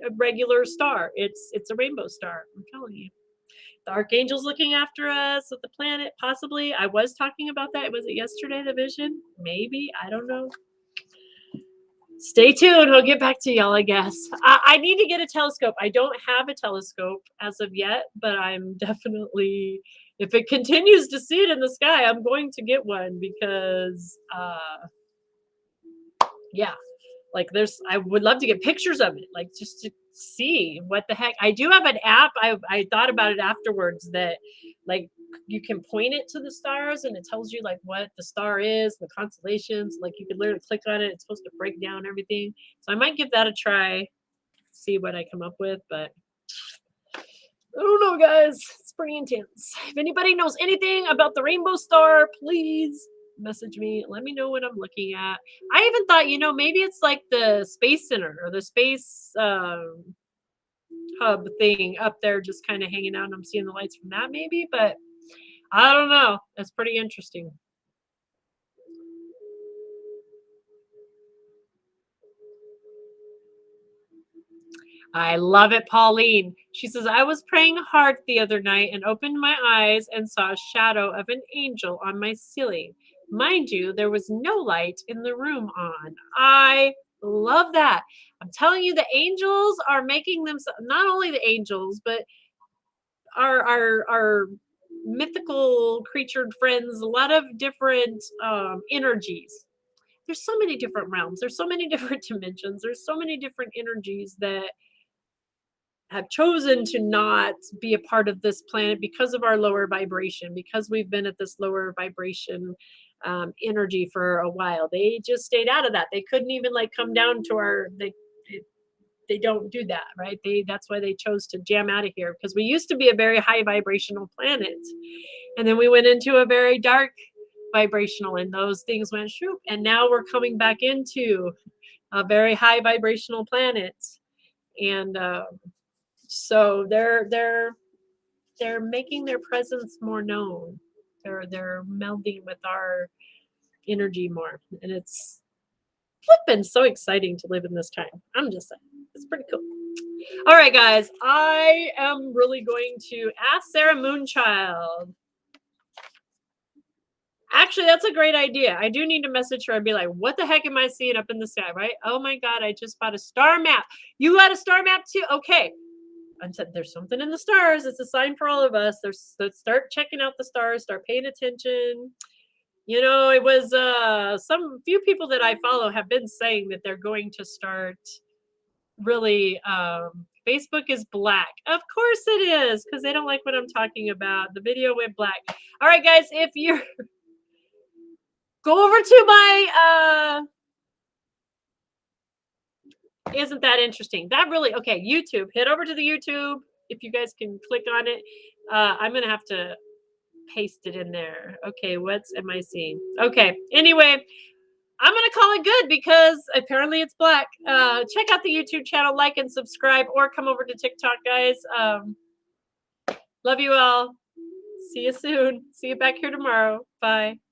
A: a regular star. It's a rainbow star. I'm telling you. The archangel's looking after us with the planet, possibly. I was talking about that. Was it yesterday, the vision? Maybe. I don't know. Stay tuned. I'll get back to y'all, I guess. I need to get a telescope. I don't have a telescope as of yet, but I'm definitely, if it continues to see it in the sky, I'm going to get one because, yeah. Like I would love to get pictures of it, like just to see what the heck. I do have an app. I thought about it afterwards that like you can point it to the stars and it tells you like what the star is, the constellations. Like you could literally click on it. It's supposed to break down everything. So I might give that a try, see what I come up with. But I don't know, guys. It's pretty intense. If anybody knows anything about the rainbow star, please message me. Let me know what I'm looking at. I even thought, maybe it's like the Space Center or the Space Hub thing up there just kind of hanging out, and I'm seeing the lights from that maybe, but I don't know. That's pretty interesting. I love it, Pauline. She says, I was praying hard the other night and opened my eyes and saw a shadow of an angel on my ceiling. Mind you, there was no light in the room on. I love that. I'm telling you, the angels are making them, not only the angels, but our mythical creatured friends, a lot of different energies. There's so many different realms. There's so many different dimensions. There's so many different energies that have chosen to not be a part of this planet because of our lower vibration, because we've been at this lower vibration energy for a while. They just stayed out of that. They couldn't even like come down to our, they don't do that, right? That's why they chose to jam out of here, because we used to be a very high vibrational planet, and then we went into a very dark vibrational, and those things went shoop, and now we're coming back into a very high vibrational planet. And so they're making their presence more known. They're melding with our energy more, and it's flipping so exciting to live in this time. I'm just saying, it's pretty cool. All right, guys, I am really going to ask Sarah Moonchild. Actually, that's a great idea. I do need to message her and be like, what the heck am I seeing up in the sky, right? Oh my God, I just bought a star map. You got a star map too? Okay. I said, there's something in the stars. It's a sign for all of us. Let's start checking out the stars, start paying attention. It was some few people that I follow have been saying that they're going to start really Facebook is black. Of course it is, because they don't like what I'm talking about. The video went black. All right, guys, if you're go over to my isn't that interesting? That really okay, YouTube. Head over to the YouTube if you guys can click on it. I'm gonna have to paste it in there. Okay, what am I seeing? Okay, anyway, I'm gonna call it good because apparently it's black. Check out the YouTube channel, like and subscribe, or come over to TikTok, guys. Love you all. See you soon. See you back here tomorrow. Bye.